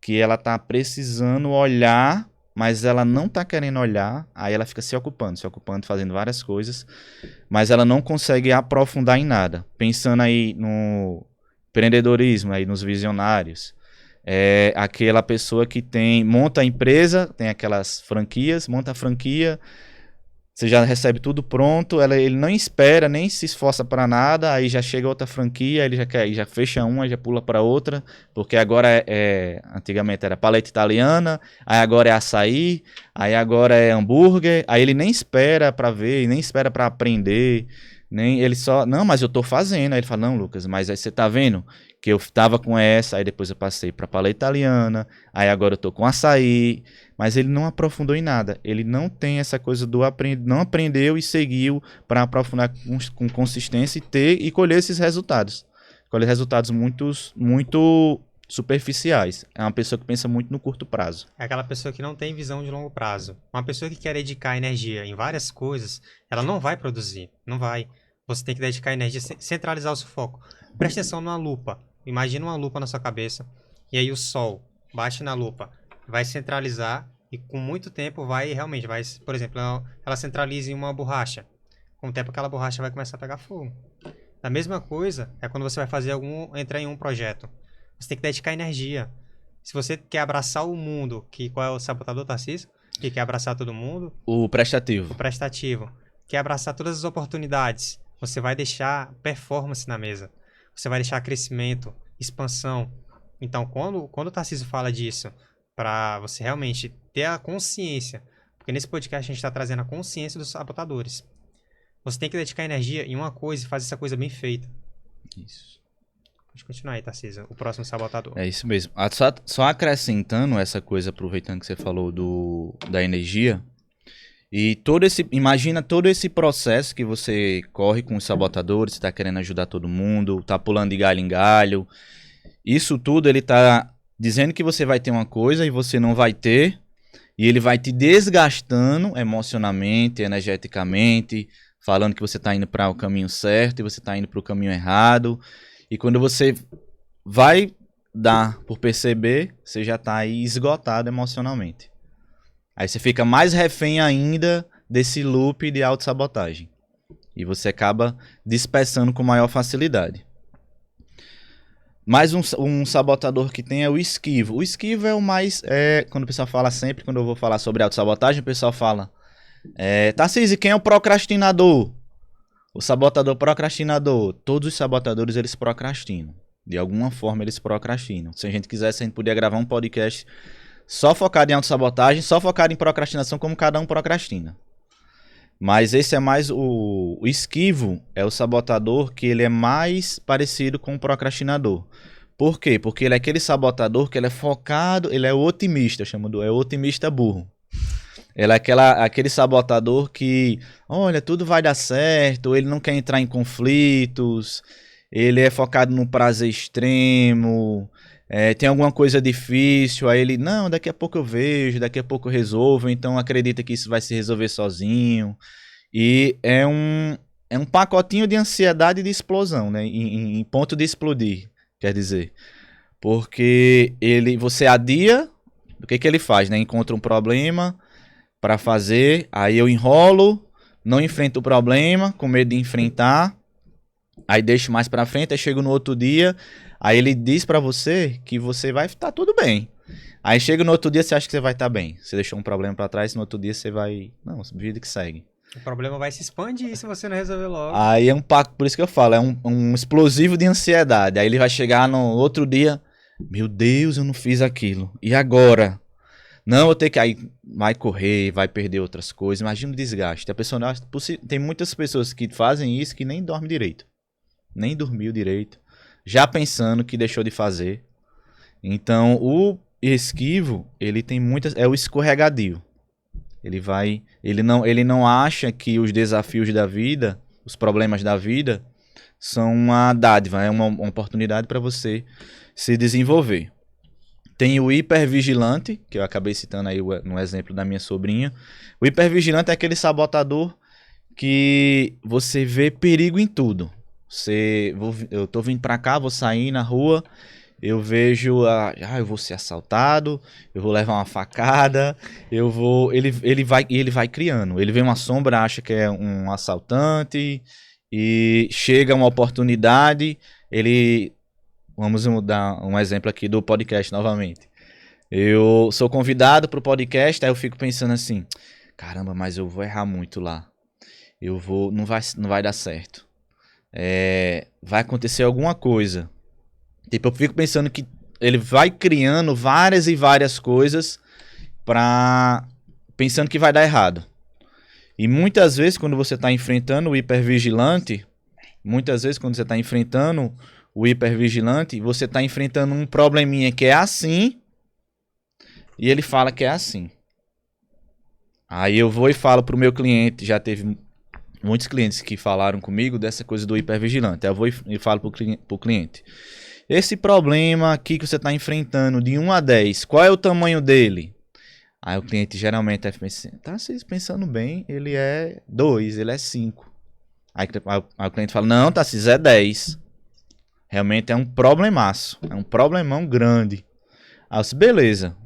que ela tá precisando olhar, mas ela não tá querendo olhar, aí ela fica se ocupando, fazendo várias coisas, mas ela não consegue aprofundar em nada. Pensando aí no empreendedorismo, aí nos visionários, é aquela pessoa que monta a empresa, tem aquelas franquias, monta a franquia, você já recebe tudo pronto, ele não espera, nem se esforça para nada, aí já chega outra franquia, ele já fecha uma, já pula para outra, porque agora antigamente era paleta italiana, aí agora é açaí, aí agora é hambúrguer, aí ele nem espera para ver, nem espera para aprender, nem ele só, não, mas eu tô fazendo, aí ele fala, não, Lucas, mas aí você tá vendo que eu tava com essa, aí depois eu passei para paleta italiana, aí agora eu tô com açaí, mas ele não aprofundou em nada. Ele não tem essa coisa do não aprendeu e seguiu para aprofundar com consistência e colher esses resultados. Colher resultados muito superficiais. É uma pessoa que pensa muito no curto prazo. É aquela pessoa que não tem visão de longo prazo. Uma pessoa que quer dedicar energia em várias coisas, ela não vai produzir. Não vai. Você tem que dedicar energia, centralizar o seu foco. Preste atenção numa lupa. Imagina uma lupa na sua cabeça e aí o sol bate na lupa, vai centralizar e com muito tempo vai realmente, por exemplo, ela centraliza em uma borracha. Com o tempo aquela borracha vai começar a pegar fogo. A mesma coisa é quando você vai entrar em um projeto. Você tem que dedicar energia. Se você quer abraçar o mundo, qual é o sabotador, Tarcísio? Que quer abraçar todo mundo? O prestativo. O prestativo. Quer abraçar todas as oportunidades. Você vai deixar performance na mesa. Você vai deixar crescimento, expansão. Então, quando o Tarcísio fala disso, para você realmente ter a consciência, porque nesse podcast a gente está trazendo a consciência dos sabotadores. Você tem que dedicar energia em uma coisa e fazer essa coisa bem feita. Isso. Pode continuar aí, Tarcísio. O próximo sabotador. É isso mesmo. Só acrescentando essa coisa, aproveitando que você falou da energia. E imagina todo esse processo que você corre com os sabotadores, você tá querendo ajudar todo mundo, tá pulando de galho em galho. Isso tudo ele tá dizendo que você vai ter uma coisa e você não vai ter. E ele vai te desgastando emocionalmente, energeticamente, falando que você tá indo para o caminho certo e você tá indo para o caminho errado. E quando você vai dar por perceber, você já tá aí esgotado emocionalmente. Aí você fica mais refém ainda desse loop de autossabotagem. E você acaba dispersando com maior facilidade. Mais um sabotador que tem é o esquivo. O esquivo é o mais... quando o pessoal fala sempre, quando eu vou falar sobre autossabotagem, o pessoal fala... Tarcísio, quem é o procrastinador? O sabotador procrastinador. Todos os sabotadores, eles procrastinam. De alguma forma, eles procrastinam. Se a gente quisesse, a gente podia gravar um podcast só focado em autossabotagem, só focado em procrastinação, como cada um procrastina. Mas esse é mais o esquivo, é o sabotador que ele é mais parecido com o procrastinador. Por quê? Porque ele é aquele sabotador que ele é focado, ele é otimista, é o otimista burro. Ele é aquele sabotador que, olha, tudo vai dar certo, ele não quer entrar em conflitos, ele é focado no prazer extremo, tem alguma coisa difícil, aí ele, não, daqui a pouco eu vejo, daqui a pouco eu resolvo, então acredita que isso vai se resolver sozinho. E é um pacotinho de ansiedade e de explosão, né? Em ponto de explodir, quer dizer. Porque você adia, o que ele faz, né? Encontra um problema para fazer, aí eu enrolo, não enfrento o problema, com medo de enfrentar, aí deixo mais para frente, aí chego no outro dia, aí ele diz para você que você vai estar tudo bem. Aí chega no outro dia, você acha que você vai estar bem. Você deixou um problema para trás, no outro dia você vai... Não, vida que segue. O problema vai se expandir se você não resolver logo. Aí é por isso que eu falo, é um explosivo de ansiedade. Aí ele vai chegar no outro dia, meu Deus, eu não fiz aquilo. E agora? Não, eu tenho que... Aí vai correr, vai perder outras coisas. Imagina o desgaste. A pessoa tem muitas pessoas que fazem isso que nem dormem direito. Nem dormiu direito. Já pensando que deixou de fazer. Então, o esquivo, ele tem muitas... É o escorregadio. Ele não acha que os desafios da vida, os problemas da vida, são uma dádiva, é uma oportunidade para você se desenvolver. Tem o hipervigilante, que eu acabei citando aí no exemplo da minha sobrinha. O hipervigilante é aquele sabotador que você vê perigo em tudo. Eu tô vindo para cá, vou sair na rua... Eu vejo, eu vou ser assaltado, eu vou levar uma facada, ele vai criando. Ele vê uma sombra, acha que é um assaltante, e chega uma oportunidade, vamos dar um exemplo aqui do podcast novamente. Eu sou convidado para o podcast, aí eu fico pensando assim, caramba, mas eu vou errar muito lá. Não vai dar certo. Vai acontecer alguma coisa. Tipo, eu fico pensando que ele vai criando várias e várias coisas pensando que vai dar errado. E muitas vezes, quando você está enfrentando o hipervigilante, você está enfrentando um probleminha que é assim, e ele fala que é assim. Aí eu vou e falo pro meu cliente, já teve muitos clientes que falaram comigo dessa coisa do hipervigilante. Aí eu vou e falo pro cliente. Esse problema aqui que você está enfrentando de 1 a 10, qual é o tamanho dele? Aí o cliente geralmente tá pensando bem, ele é 2, ele é 5. Aí o cliente fala, não, Tarcísio, é 10. Realmente é um problemaço, é um problemão grande. Aí eu disse, beleza.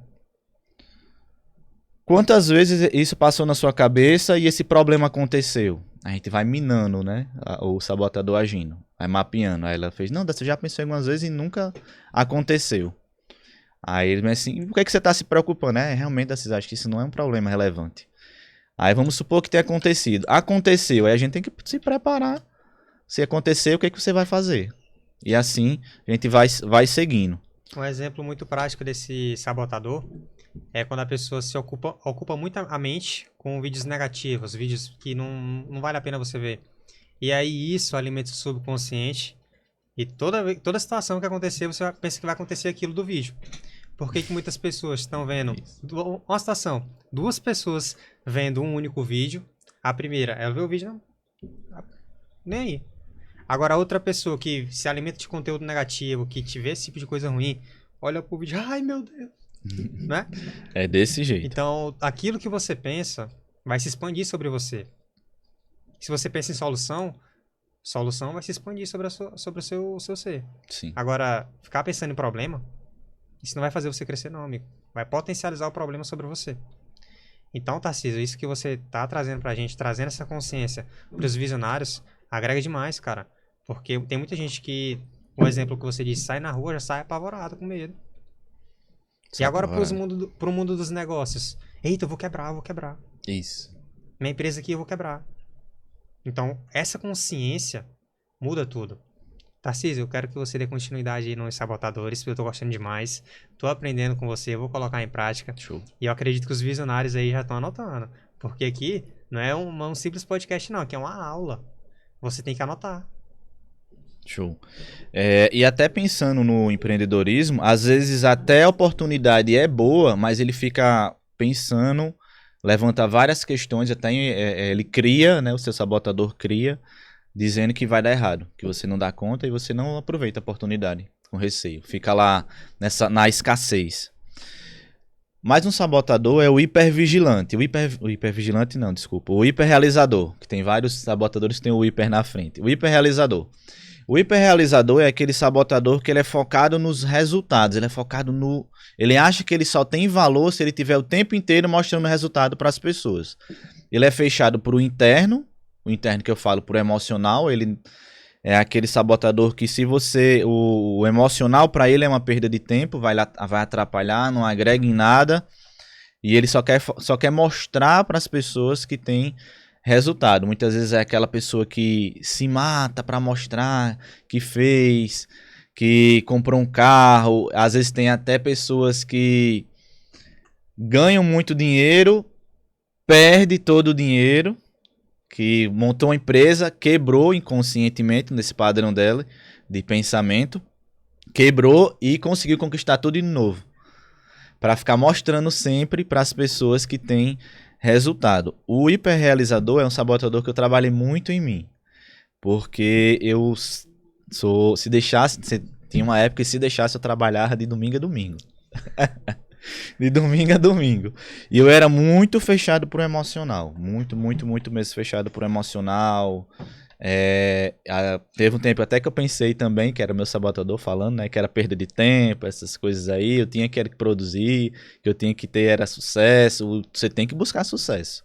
Quantas vezes isso passou na sua cabeça e esse problema aconteceu? A gente vai minando, né? O sabotador agindo. Vai mapeando. Aí ela fez, não, você já pensou algumas vezes e nunca aconteceu. Aí ele me assim, por que você tá se preocupando? Realmente, acho que isso não é um problema relevante. Aí vamos supor que tenha acontecido. Aconteceu, aí a gente tem que se preparar. Se acontecer, o que você vai fazer? E assim a gente vai seguindo. Um exemplo muito prático desse sabotador é quando a pessoa se ocupa muito a mente com vídeos negativos, vídeos que não vale a pena você ver. E aí isso alimenta o subconsciente e toda situação que acontecer, você pensa que vai acontecer aquilo do vídeo. Por que muitas pessoas estão vendo uma situação, duas pessoas vendo um único vídeo, a primeira, ela vê o vídeo, não, nem aí. Agora a outra pessoa que se alimenta de conteúdo negativo, que te vê esse tipo de coisa ruim, olha pro vídeo, ai meu Deus, né? É desse jeito. Então, aquilo que você pensa vai se expandir sobre você. Se você pensa em solução vai se expandir sobre o seu ser. Sim. Agora, ficar pensando em problema, isso não vai fazer você crescer não, amigo. Vai potencializar o problema sobre você. Então, Tarcísio, isso que você tá trazendo pra gente, trazendo essa consciência pros visionários, agrega demais, cara. Porque tem muita gente que, o exemplo que você disse, sai na rua, já sai apavorado, com medo. E agora pro mundo dos negócios. Eita, eu vou quebrar. Isso. Minha empresa aqui eu vou quebrar. Então, essa consciência muda tudo. Tarcísio, eu quero que você dê continuidade aí nos sabotadores, porque eu tô gostando demais. Tô aprendendo com você, eu vou colocar em prática. Show. E eu acredito que os visionários aí já estão anotando. Porque aqui não é um simples podcast, não. Aqui é uma aula. Você tem que anotar. Show. E até pensando no empreendedorismo, às vezes até a oportunidade é boa, mas ele fica pensando, levanta várias questões, até ele cria, né, o seu sabotador cria, dizendo que vai dar errado, que você não dá conta e você não aproveita a oportunidade com receio. Fica lá na escassez. Mas um sabotador é o hipervigilante. O hipervigilante não, desculpa. O hiperrealizador, que tem vários sabotadores que tem o hiper na frente. O hiperrealizador. O hiperrealizador é aquele sabotador que ele é focado nos resultados. Ele é focado no... Ele acha que ele só tem valor se ele tiver o tempo inteiro mostrando resultado para as pessoas. Ele é fechado para o interno que eu falo, por emocional. Ele é aquele sabotador que se você... O emocional para ele é uma perda de tempo, vai atrapalhar, não agrega em nada. E ele só quer mostrar para as pessoas que tem resultado. Muitas vezes é aquela pessoa que se mata para mostrar que fez, que comprou um carro. Às vezes tem até pessoas que ganham muito dinheiro, perde todo o dinheiro, que montou uma empresa, quebrou inconscientemente nesse padrão dela de pensamento, quebrou e conseguiu conquistar tudo de novo. Para ficar mostrando sempre para as pessoas que têm resultado. O hiperrealizador é um sabotador que eu trabalhei muito em mim. Porque eu tinha uma época que se deixasse eu trabalhava de domingo a domingo. De domingo a domingo. E eu era muito fechado pro emocional. Muito mesmo fechado pro emocional. Teve um tempo até que eu pensei também, que era o meu sabotador falando, né, que era perda de tempo, essas coisas aí, eu tinha que produzir, que eu tinha que ter era sucesso. Você tem que buscar sucesso,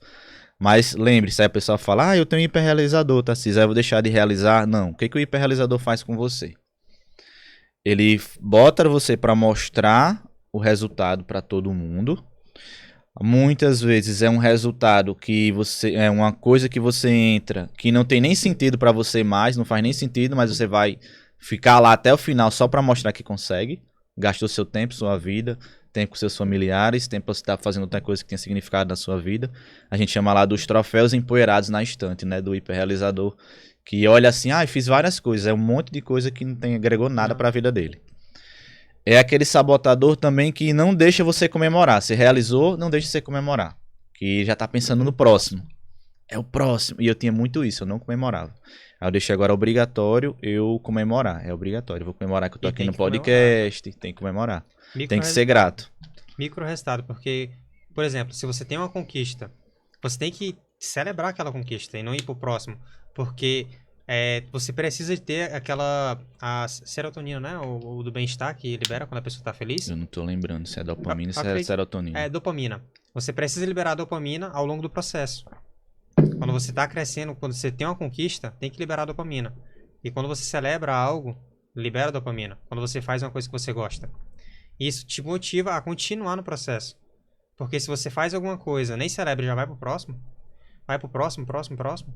mas lembre-se, aí a pessoa fala, eu tenho um hiperrealizador, Tarcísio, aí eu vou deixar de realizar. Não, o que o hiperrealizador faz com você? Ele bota você para mostrar o resultado para todo mundo. Muitas vezes é um resultado que é uma coisa que você entra que não tem nem sentido para você mais, não faz nem sentido, mas você vai ficar lá até o final só para mostrar que consegue. Gastou seu tempo, sua vida, tempo com seus familiares, tempo para você estar fazendo outra coisa que tenha significado na sua vida. A gente chama lá dos troféus empoeirados na estante, né, do hiperrealizador, que olha assim, fiz várias coisas, é um monte de coisa que não agregou nada para a vida dele. É aquele sabotador também que não deixa você comemorar. Se realizou, não deixa você comemorar. Que já tá pensando no próximo. É o próximo. E eu tinha muito isso, eu não comemorava. Aí eu deixei agora obrigatório eu comemorar. É obrigatório. Eu vou comemorar que eu tô aqui no podcast. Tem que comemorar. Tem que ser grato. Micro resultado, porque, por exemplo, se você tem uma conquista, você tem que celebrar aquela conquista e não ir pro próximo. Porque você precisa ter a serotonina, né? O do bem-estar que libera quando a pessoa tá feliz. Eu não tô lembrando se é dopamina ou se é Acredito- serotonina. É dopamina. Você precisa liberar a dopamina ao longo do processo. Quando você tá crescendo, quando você tem uma conquista, tem que liberar a dopamina. E quando você celebra algo, libera a dopamina. Quando você faz uma coisa que você gosta. Isso te motiva a continuar no processo. Porque se você faz alguma coisa, nem celebra e já vai pro próximo, próximo.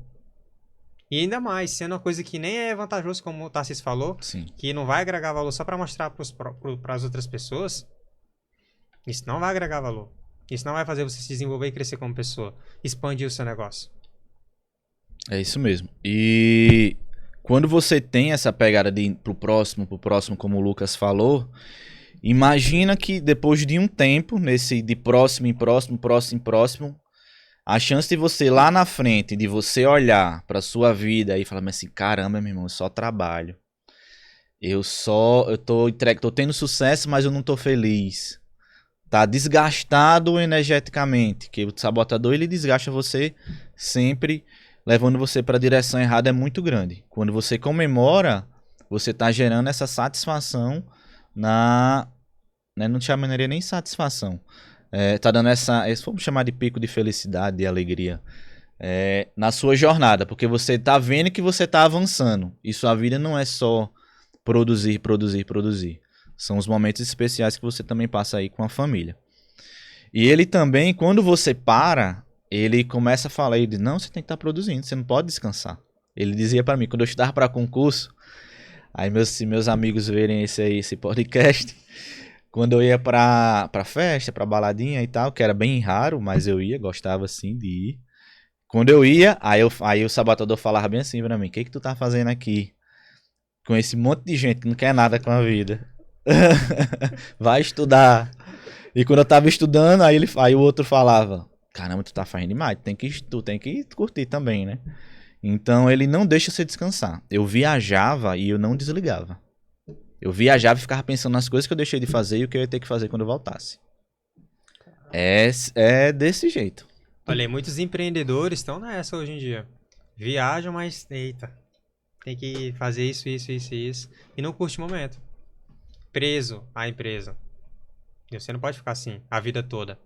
E ainda mais, sendo uma coisa que nem é vantajoso, como o Tarcísio falou, Sim. que não vai agregar valor só pra mostrar pras outras pessoas, isso não vai agregar valor. Isso não vai fazer você se desenvolver e crescer como pessoa. Expandir o seu negócio. É isso mesmo. E quando você tem essa pegada de ir pro próximo, como o Lucas falou, imagina que depois de um tempo, nesse de próximo em próximo, a chance de você lá na frente, de você olhar pra sua vida e falar, mas assim, caramba, meu irmão, eu só trabalho. Eu tô tendo sucesso, mas eu não tô feliz. Tá desgastado energeticamente, que o sabotador ele desgasta você sempre, levando você para a direção errada, é muito grande. Quando você comemora, você tá gerando essa satisfação né, não chamaria nem satisfação. Tá dando vamos chamar de pico de felicidade, de alegria, na sua jornada, porque você tá vendo que você tá avançando. E sua vida não é só produzir. São os momentos especiais que você também passa aí com a família. E ele também, quando você para, ele começa a falar, ele diz, não, você tem que estar produzindo, você não pode descansar. Ele dizia para mim, quando eu estudava para concurso, aí se meus amigos verem esse podcast, quando eu ia pra festa, pra baladinha e tal, que era bem raro, mas eu ia, gostava assim de ir. Quando eu ia, aí o sabotador falava bem assim pra mim, o que tu tá fazendo aqui? Com esse monte de gente que não quer nada com a vida. Vai estudar. E quando eu tava estudando, aí o outro falava, caramba, tu tá fazendo demais, tu tem que curtir também, né? Então ele não deixa você descansar. Eu viajava e eu não desligava. Eu viajava e ficava pensando nas coisas que eu deixei de fazer e o que eu ia ter que fazer quando eu voltasse. É desse jeito. Olha aí, muitos empreendedores estão nessa hoje em dia. Viajam, mas, eita, tem que fazer isso. E não curte o momento. Preso à empresa. E você não pode ficar assim a vida toda.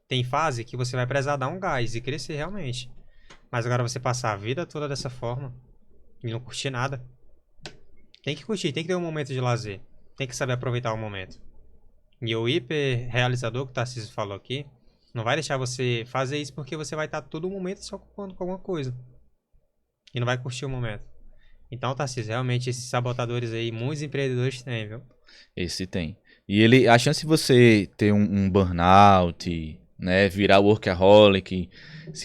Tem fase que você vai precisar dar um gás e crescer realmente. Mas agora você passar a vida toda dessa forma e não curtir nada. Tem que curtir, tem que ter um momento de lazer. Tem que saber aproveitar o momento. E o hiper realizador que o Tarcísio falou aqui, não vai deixar você fazer isso porque você vai estar todo momento se ocupando com alguma coisa. E não vai curtir o momento. Então, Tarcísio, realmente esses sabotadores aí, muitos empreendedores têm, viu? Esse tem. E a chance de você ter um burnout, né, virar workaholic,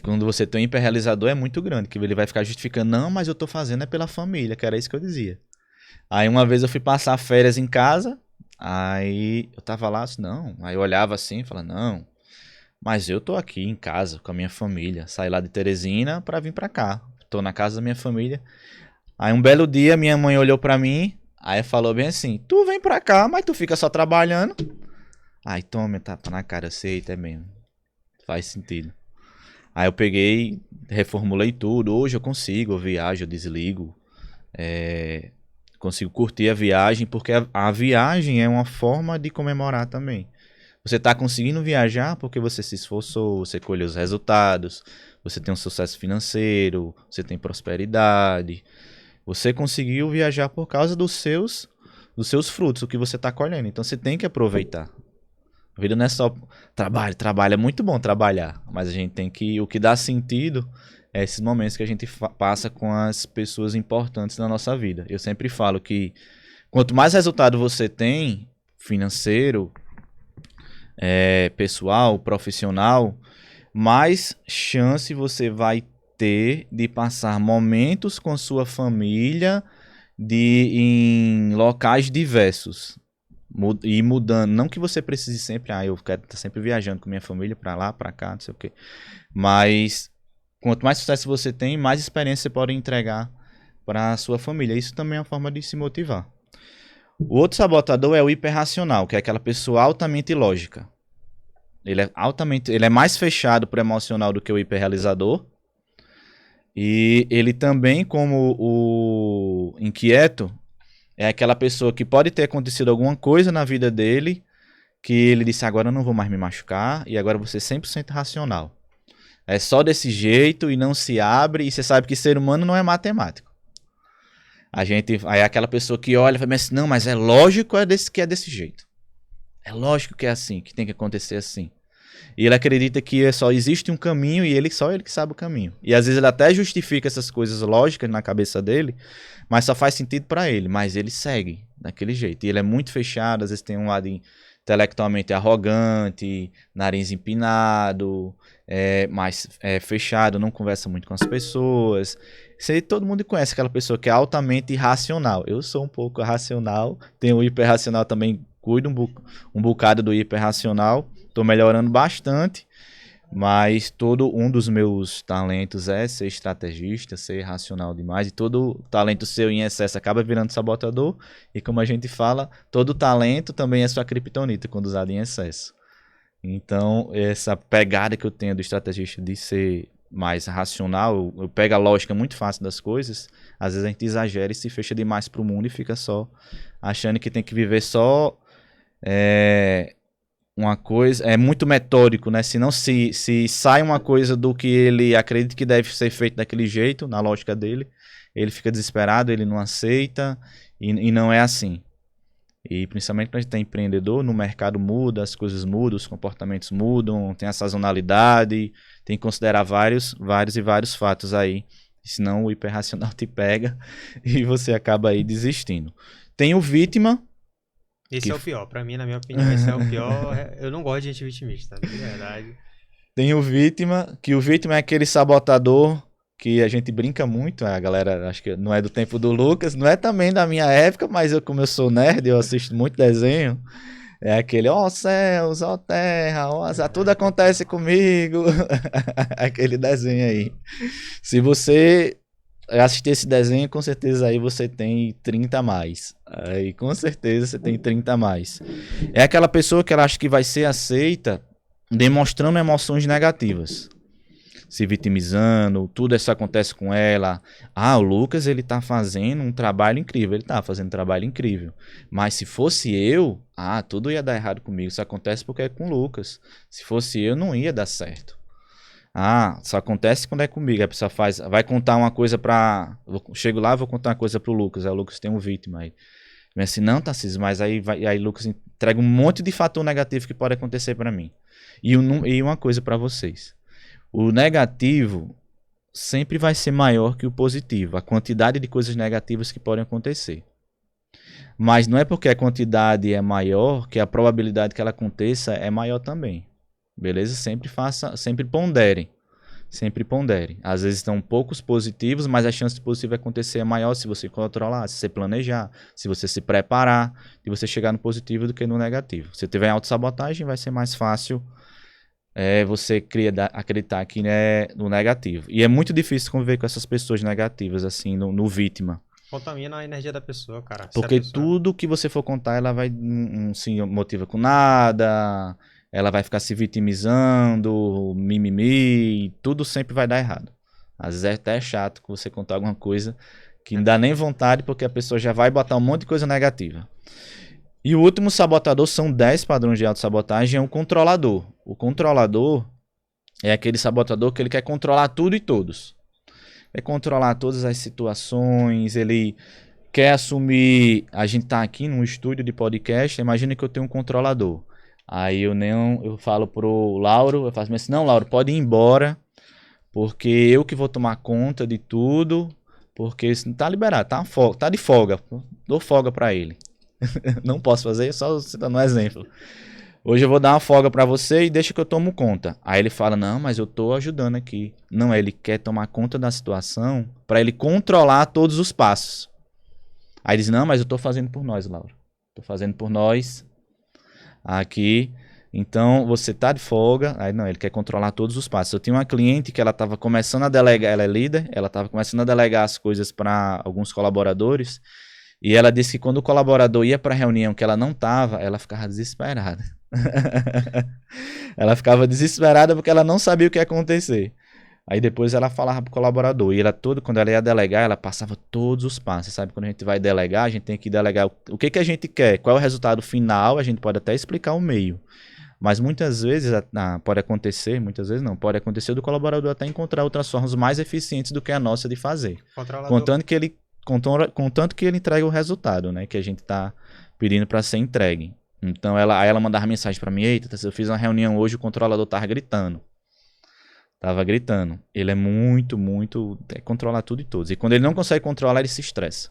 quando você tem um hiperrealizador é muito grande, que ele vai ficar justificando, não, mas eu tô fazendo é pela família, que era isso que eu dizia. Aí uma vez eu fui passar férias em casa, aí eu tava lá, não, aí eu olhava assim e falava, não, mas eu tô aqui em casa com a minha família, saí lá de Teresina pra vir pra cá, tô na casa da minha família. Aí um belo dia minha mãe olhou pra mim, aí falou bem assim, tu vem pra cá, mas tu fica só trabalhando. Aí toma, tapa na cara, eu sei, é mesmo, faz sentido. Aí eu peguei, reformulei tudo, hoje eu consigo, eu viajo, eu desligo, consigo curtir a viagem, porque a viagem é uma forma de comemorar também. Você está conseguindo viajar porque você se esforçou, você colheu os resultados, você tem um sucesso financeiro, você tem prosperidade. Você conseguiu viajar por causa dos seus frutos, o que você está colhendo. Então você tem que aproveitar. A vida não é só trabalho, é muito bom trabalhar, mas a gente tem que, o que dá sentido é esses momentos que a gente passa com as pessoas importantes na nossa vida. Eu sempre falo que quanto mais resultado você tem, financeiro, pessoal, profissional, mais chance você vai ter de passar momentos com sua família em locais diversos. E mudando, não que você precise sempre, eu quero estar sempre viajando com minha família para lá, para cá, não sei o quê. Mas quanto mais sucesso você tem, mais experiência você pode entregar para a sua família. Isso também é uma forma de se motivar. O outro sabotador é o hiperracional, que é aquela pessoa altamente lógica. Ele é mais fechado pro emocional do que o hiperrealizador. E ele também, como o inquieto, é aquela pessoa que pode ter acontecido alguma coisa na vida dele, que ele disse, agora eu não vou mais me machucar, e agora eu vou ser 100% racional. É só desse jeito e não se abre, e você sabe que ser humano não é matemático. Aí é aquela pessoa que olha e fala, mas não, mas é lógico que é desse jeito. É lógico que é assim, que tem que acontecer assim. E ele acredita que só existe um caminho e só ele que sabe o caminho. E às vezes ele até justifica essas coisas lógicas na cabeça dele, mas só faz sentido pra ele. Mas ele segue daquele jeito. E ele é muito fechado, às vezes tem um lado intelectualmente arrogante, nariz empinado, mais fechado, não conversa muito com as pessoas. Todo mundo conhece aquela pessoa que é altamente irracional. Eu sou um pouco irracional, tenho o hiperracional também, cuido um bocado do hiperracional. Estou melhorando bastante, mas todo um dos meus talentos é ser estrategista, ser racional demais, e todo talento seu em excesso acaba virando sabotador, e como a gente fala, todo talento também é sua criptonita quando usado em excesso. Então, essa pegada que eu tenho do estrategista de ser mais racional, eu pego a lógica muito fácil das coisas, às vezes a gente exagera e se fecha demais pro mundo e fica só achando que tem que viver só... uma coisa, é muito metódico, né? Se não se sai uma coisa do que ele acredita que deve ser feito daquele jeito, na lógica dele, ele fica desesperado, ele não aceita, e não é assim. E principalmente quando a gente é empreendedor, no mercado muda, as coisas mudam, os comportamentos mudam, tem a sazonalidade, tem que considerar vários fatos aí, senão o hiperracional te pega e você acaba aí desistindo. Tem o vítima. Esse é o pior, pra mim, na minha opinião, esse é o pior. Eu não gosto de gente vitimista, de verdade. Tem o vítima, que o vítima é aquele sabotador que a gente brinca muito, a galera acho que não é do tempo do Lucas, não é também da minha época, mas como eu sou nerd, eu assisto muito desenho, é aquele, ó céus, ó terra, ó azar, tudo acontece comigo, aquele desenho aí. Se você assistir esse desenho, com certeza aí você tem 30 a mais. Aí com certeza você tem 30 a mais. É aquela pessoa que ela acha que vai ser aceita demonstrando emoções negativas. Se vitimizando, tudo isso acontece com ela. Ah, o Lucas, ele tá fazendo um trabalho incrível. Ele tá fazendo um trabalho incrível. Mas se fosse eu, tudo ia dar errado comigo. Isso acontece porque é com o Lucas. Se fosse eu, não ia dar certo. Só acontece quando é comigo. A pessoa vai contar uma coisa pra... Chego lá, vou contar uma coisa pro Lucas. Aí o Lucas tem um vítima aí. Mas assim, não, Tarcísio, mas aí Lucas entrega um monte de fator negativo que pode acontecer pra mim. E uma coisa pra vocês. O negativo sempre vai ser maior que o positivo. A quantidade de coisas negativas que podem acontecer. Mas não é porque a quantidade é maior que a probabilidade que ela aconteça é maior também. Beleza? Sempre ponderem. Sempre ponderem. Às vezes estão poucos positivos, mas a chance de positivo acontecer é maior se você controlar, se você planejar, se você se preparar, de você chegar no positivo do que no negativo. Se tiver autossabotagem, vai ser mais fácil você acreditar aqui, né, no negativo. E é muito difícil conviver com essas pessoas negativas, assim, no vítima. Contamina a energia da pessoa, cara. Porque tudo que você for contar, ela vai não se motiva com nada... Ela vai ficar se vitimizando, mimimi, tudo sempre vai dar errado. Às vezes é até chato que você contar alguma coisa que não dá nem vontade, porque a pessoa já vai botar um monte de coisa negativa. E o último sabotador, são 10 padrões de autossabotagem, é um controlador. O controlador é aquele sabotador que ele quer controlar tudo e todos. Quer controlar todas as situações, ele quer assumir... A gente tá aqui num estúdio de podcast, imagina que eu tenho um controlador. Aí eu falo pro Lauro, eu faço assim, não, Lauro, pode ir embora, porque eu que vou tomar conta de tudo, porque isso não tá liberado, tá de folga, dou folga pra ele. Não posso fazer, só dando um exemplo. Hoje eu vou dar uma folga pra você e deixa que eu tomo conta. Aí ele fala, não, mas eu tô ajudando aqui. Não, ele quer tomar conta da situação pra ele controlar todos os passos. Aí ele diz, não, mas eu tô fazendo por nós, Lauro. Tô fazendo por nós aqui, então você tá de folga. Aí não, ele quer controlar todos os passos. Eu tinha uma cliente que ela estava começando a delegar, ela é líder, ela estava começando a delegar as coisas para alguns colaboradores, e ela disse que quando o colaborador ia para a reunião que ela não estava, ela ficava desesperada. Ela ficava desesperada porque ela não sabia o que ia acontecer. Aí depois ela falava pro colaborador. E ela quando ela ia delegar, ela passava todos os passos. Sabe, quando a gente vai delegar, a gente tem que delegar o que que a gente quer, qual é o resultado final, a gente pode até explicar o meio. Mas muitas vezes, pode acontecer, muitas vezes não, pode acontecer do colaborador até encontrar outras formas mais eficientes do que a nossa de fazer. Contanto que ele entregue o resultado, né, que a gente está pedindo para ser entregue. Então aí ela mandava mensagem para mim: eita, eu fiz uma reunião hoje, o controlador tava gritando. Ele é muito, controlar tudo e todos. E quando ele não consegue controlar, ele se estressa.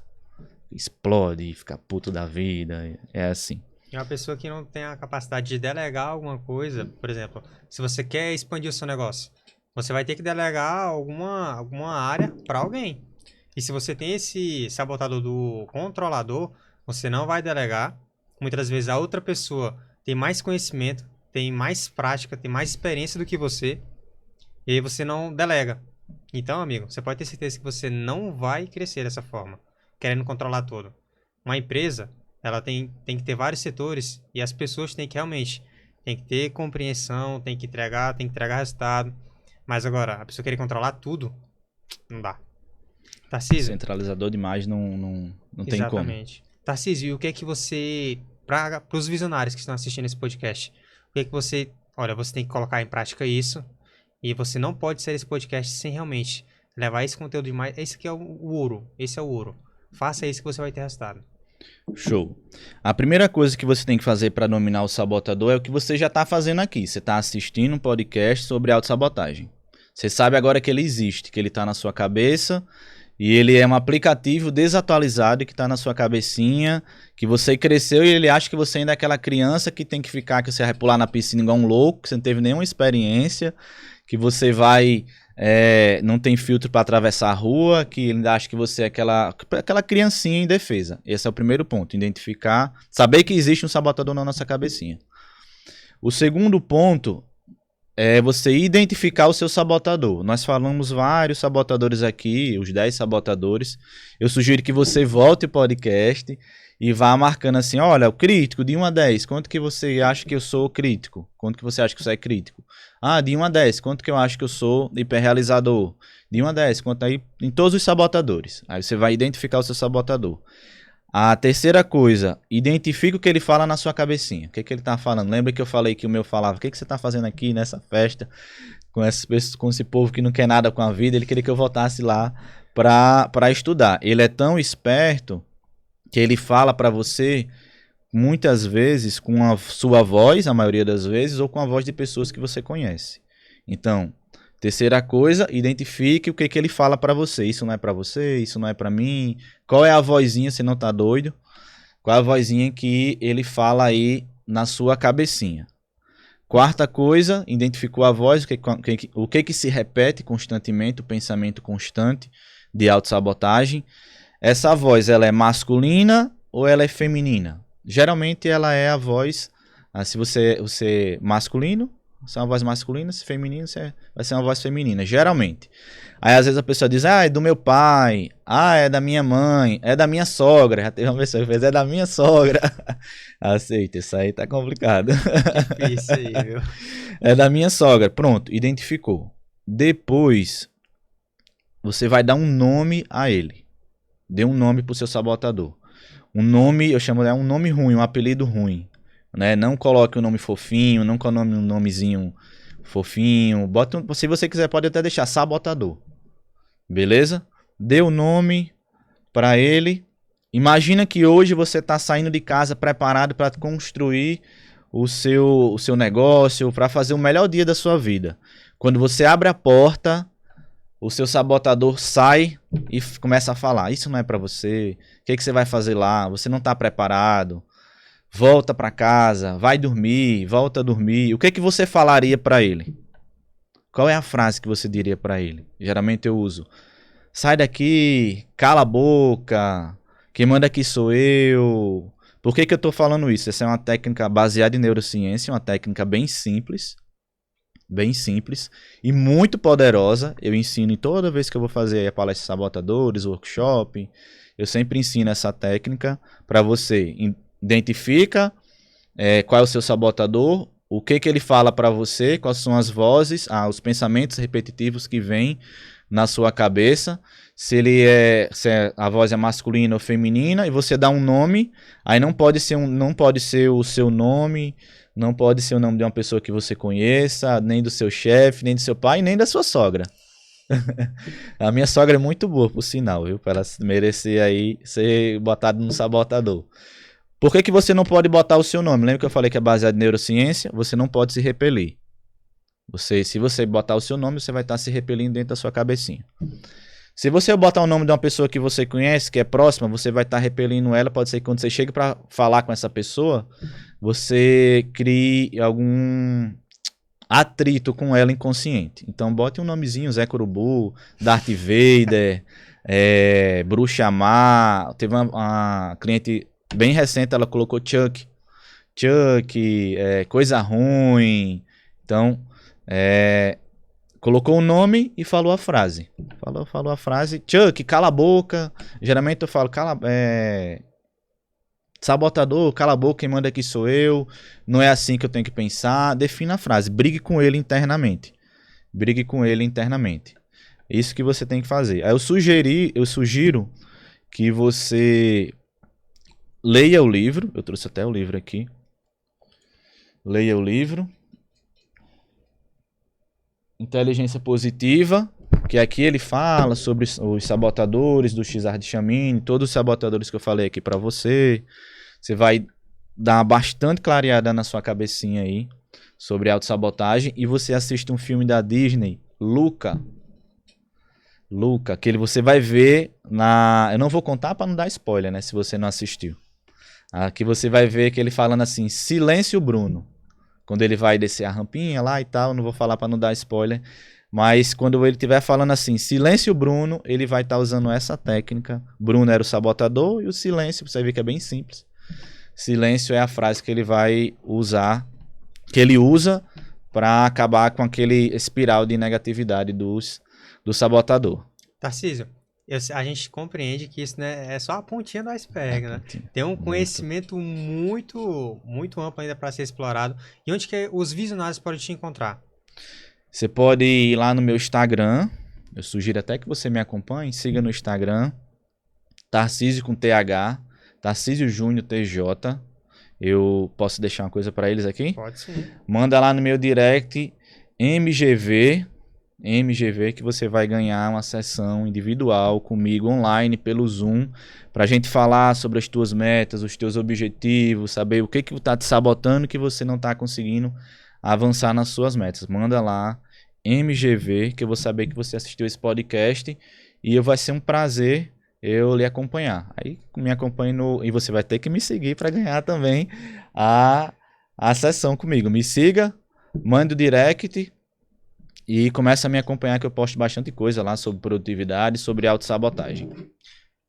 Explode, fica puto da vida, é assim. É uma pessoa que não tem a capacidade de delegar alguma coisa. Por exemplo, se você quer expandir o seu negócio, você vai ter que delegar alguma área para alguém. E se você tem esse sabotador do controlador, você não vai delegar. Muitas vezes a outra pessoa tem mais conhecimento, tem mais prática, tem mais experiência do que você. E aí você não delega. Então, amigo, você pode ter certeza que você não vai crescer dessa forma, querendo controlar tudo. Uma empresa, ela tem que ter vários setores e as pessoas têm que ter compreensão, tem que entregar resultado. Mas agora, a pessoa querer controlar tudo, não dá. Tarcísio. Centralizador demais não tem como. Exatamente. Tarcísio, e o que é que você, para os visionários que estão assistindo esse podcast, o que é que você, olha, você tem que colocar em prática isso, e você não pode sair desse podcast sem realmente levar esse conteúdo demais. Esse aqui é o ouro, esse é o ouro. Faça isso que você vai ter resultado. Show. A primeira coisa que você tem que fazer para dominar o sabotador é o que você já está fazendo aqui. Você está assistindo um podcast sobre autossabotagem. Você sabe agora que ele existe, que ele está na sua cabeça e ele é um aplicativo desatualizado que está na sua cabecinha, que você cresceu e ele acha que você ainda é aquela criança que tem que ficar, que você vai pular na piscina igual um louco, que você não teve nenhuma experiência, que você vai... não tem filtro para atravessar a rua, que ele ainda acha que você é aquela criancinha indefesa. Esse é o primeiro ponto, identificar, saber que existe um sabotador na nossa cabecinha. O segundo ponto é você identificar o seu sabotador. Nós falamos vários sabotadores aqui, os 10 sabotadores. Eu sugiro que você volte o podcast e vá marcando assim: olha, o crítico, de 1 a 10, quanto que você acha que eu sou crítico? Quanto que você acha que você é crítico? Ah, de 1 a 10, quanto que eu acho que eu sou hiperrealizador? De 1 a 10, quanto aí em todos os sabotadores. Aí você vai identificar o seu sabotador. A terceira coisa, identifica o que ele fala na sua cabecinha. O que ele tá falando? Lembra que eu falei que o meu falava: o que você tá fazendo aqui nessa festa com esse povo que não quer nada com a vida? Ele queria que eu voltasse lá para estudar. Ele é tão esperto que ele fala para você muitas vezes com a sua voz, a maioria das vezes, ou com a voz de pessoas que você conhece. Então, terceira coisa, identifique o que ele fala para você. Isso não é para você, isso não é para mim. Qual é a vozinha, você não tá doido? Qual é a vozinha que ele fala aí na sua cabecinha? Quarta coisa, identificou a voz, o que se repete constantemente, o pensamento constante de autossabotagem. Essa voz, ela é masculina ou ela é feminina? Geralmente ela é a voz, se você é masculino, você é uma voz masculina, se feminino, vai ser uma voz feminina, geralmente. Aí às vezes a pessoa diz: ah, é do meu pai, ah, é da minha mãe, é da minha sogra. Já teve uma pessoa que fez: é da minha sogra. Aceita, isso aí tá complicado. Difícil aí, viu? É da minha sogra. Pronto, identificou. Depois, você vai dar um nome a ele. Dê um nome pro seu sabotador. Um nome, eu chamo de um nome ruim, um apelido ruim. Né? Não coloque um nome fofinho, não coloque um nomezinho fofinho. Se você quiser, pode até deixar sabotador. Beleza? Dê o nome para ele. Imagina que hoje você está saindo de casa preparado para construir o seu negócio, para fazer o melhor dia da sua vida. Quando você abre a porta, o seu sabotador sai e começa a falar: isso não é para você, o que você vai fazer lá, você não está preparado, volta para casa, vai dormir, volta a dormir. O que você falaria para ele? Qual é a frase que você diria para ele? Geralmente eu uso: sai daqui, cala a boca, quem manda aqui sou eu. Por que eu estou falando isso? Essa é uma técnica baseada em neurociência, uma técnica bem simples e muito poderosa. Eu ensino toda vez que eu vou fazer a palestra de sabotadores, workshop, eu sempre ensino essa técnica para você. Identifica qual é o seu sabotador, o que que ele fala para você, quais são as vozes, os pensamentos repetitivos que vêm na sua cabeça, se a voz é masculina ou feminina, e você dá um nome, aí não pode ser o seu nome, não pode ser o nome de uma pessoa que você conheça, nem do seu chefe, nem do seu pai, nem da sua sogra. A minha sogra é muito boa, por sinal, viu? Para ela merecer aí ser botada no sabotador. Por que que você não pode botar o seu nome? Lembra que eu falei que é baseado em neurociência? Você não pode se repelir. Se você botar o seu nome, você vai estar se repelindo dentro da sua cabecinha. Se você botar o nome de uma pessoa que você conhece, que é próxima, você vai estar repelindo ela. Pode ser que quando você chegue para falar com essa pessoa, você crie algum atrito com ela inconsciente. Então bote um nomezinho, Zé Curubu, Darth Vader, Bruxa Má. Teve uma cliente bem recente, ela colocou Chuck, coisa ruim. Então, colocou o nome e falou a frase. Falou a frase, Chuck, cala a boca. Geralmente eu falo, sabotador, cala a boca, quem manda aqui sou eu. Não é assim que eu tenho que pensar. Defina a frase, brigue com ele internamente. Brigue com ele internamente. Isso que você tem que fazer. Aí eu sugiro que você leia o livro. Eu trouxe até o livro aqui. Leia o livro. Inteligência Positiva, que aqui ele fala sobre os sabotadores do Cesar de Chamini, todos os sabotadores que eu falei aqui para você. Você vai dar bastante clareada na sua cabecinha aí sobre autossabotagem e você assiste um filme da Disney, Luca, que você vai ver eu não vou contar para não dar spoiler, né, se você não assistiu. Aqui você vai ver que ele falando assim, silêncio Bruno. Quando ele vai descer a rampinha lá e tal, não vou falar para não dar spoiler, mas quando ele estiver falando assim, silêncio Bruno, ele vai estar usando essa técnica. Bruno era o sabotador e o silêncio, você vê que é bem simples. Silêncio é a frase que ele vai usar, que ele usa para acabar com aquele espiral de negatividade do sabotador. Tarcísio, a gente compreende que isso, né, é só a pontinha do iceberg, né? Tem um conhecimento muito, muito amplo ainda para ser explorado. E onde que os visionários podem te encontrar? Você pode ir lá no meu Instagram. Eu sugiro até que você me acompanhe. Siga no Instagram. Tarcísio com TH. Tarcísio Júnior TJ. Eu posso deixar uma coisa para eles aqui? Pode sim. Manda lá no meu direct MGV que você vai ganhar uma sessão individual comigo online pelo Zoom pra gente falar sobre as tuas metas, os teus objetivos, saber o que tá te sabotando que você não tá conseguindo avançar nas suas metas. Manda lá MGV que eu vou saber que você assistiu esse podcast e vai ser um prazer eu lhe acompanhar. Aí me acompanhe e você vai ter que me seguir para ganhar também a sessão comigo. Me siga, manda o direct e começa a me acompanhar que eu posto bastante coisa lá sobre produtividade, sobre autossabotagem.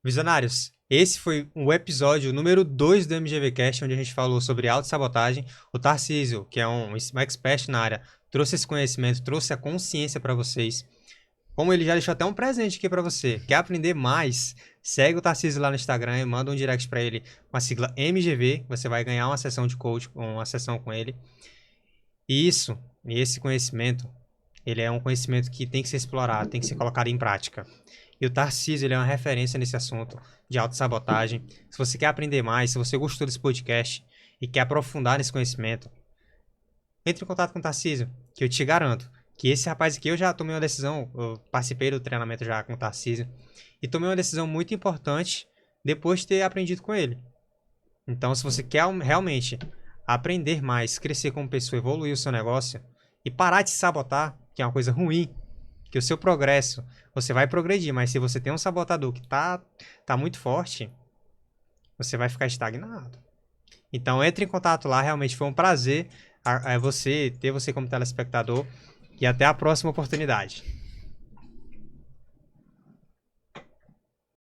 Visionários, esse foi o episódio número 2 do MGVcast, onde a gente falou sobre autossabotagem. O Tarcísio, que é um expert na área, trouxe esse conhecimento, trouxe a consciência para vocês. Como ele já deixou até um presente aqui para você. Quer aprender mais? Segue o Tarcísio lá no Instagram e manda um direct para ele com a sigla MGV. Você vai ganhar uma sessão de coach, uma sessão com ele. E esse conhecimento, ele é um conhecimento que tem que ser explorado, tem que ser colocado em prática. E o Tarcísio, ele é uma referência nesse assunto de autossabotagem. Se você quer aprender mais, se você gostou desse podcast e quer aprofundar nesse conhecimento, entre em contato com o Tarcísio, que eu te garanto que esse rapaz aqui, eu já tomei uma decisão, eu participei do treinamento já com o Tarcísio, e tomei uma decisão muito importante depois de ter aprendido com ele. Então, se você quer realmente aprender mais, crescer como pessoa, evoluir o seu negócio e parar de se sabotar, que é uma coisa ruim, que o seu progresso, você vai progredir, mas se você tem um sabotador que tá muito forte, você vai ficar estagnado. Então, entre em contato lá, realmente foi um prazer ter você como telespectador e até a próxima oportunidade.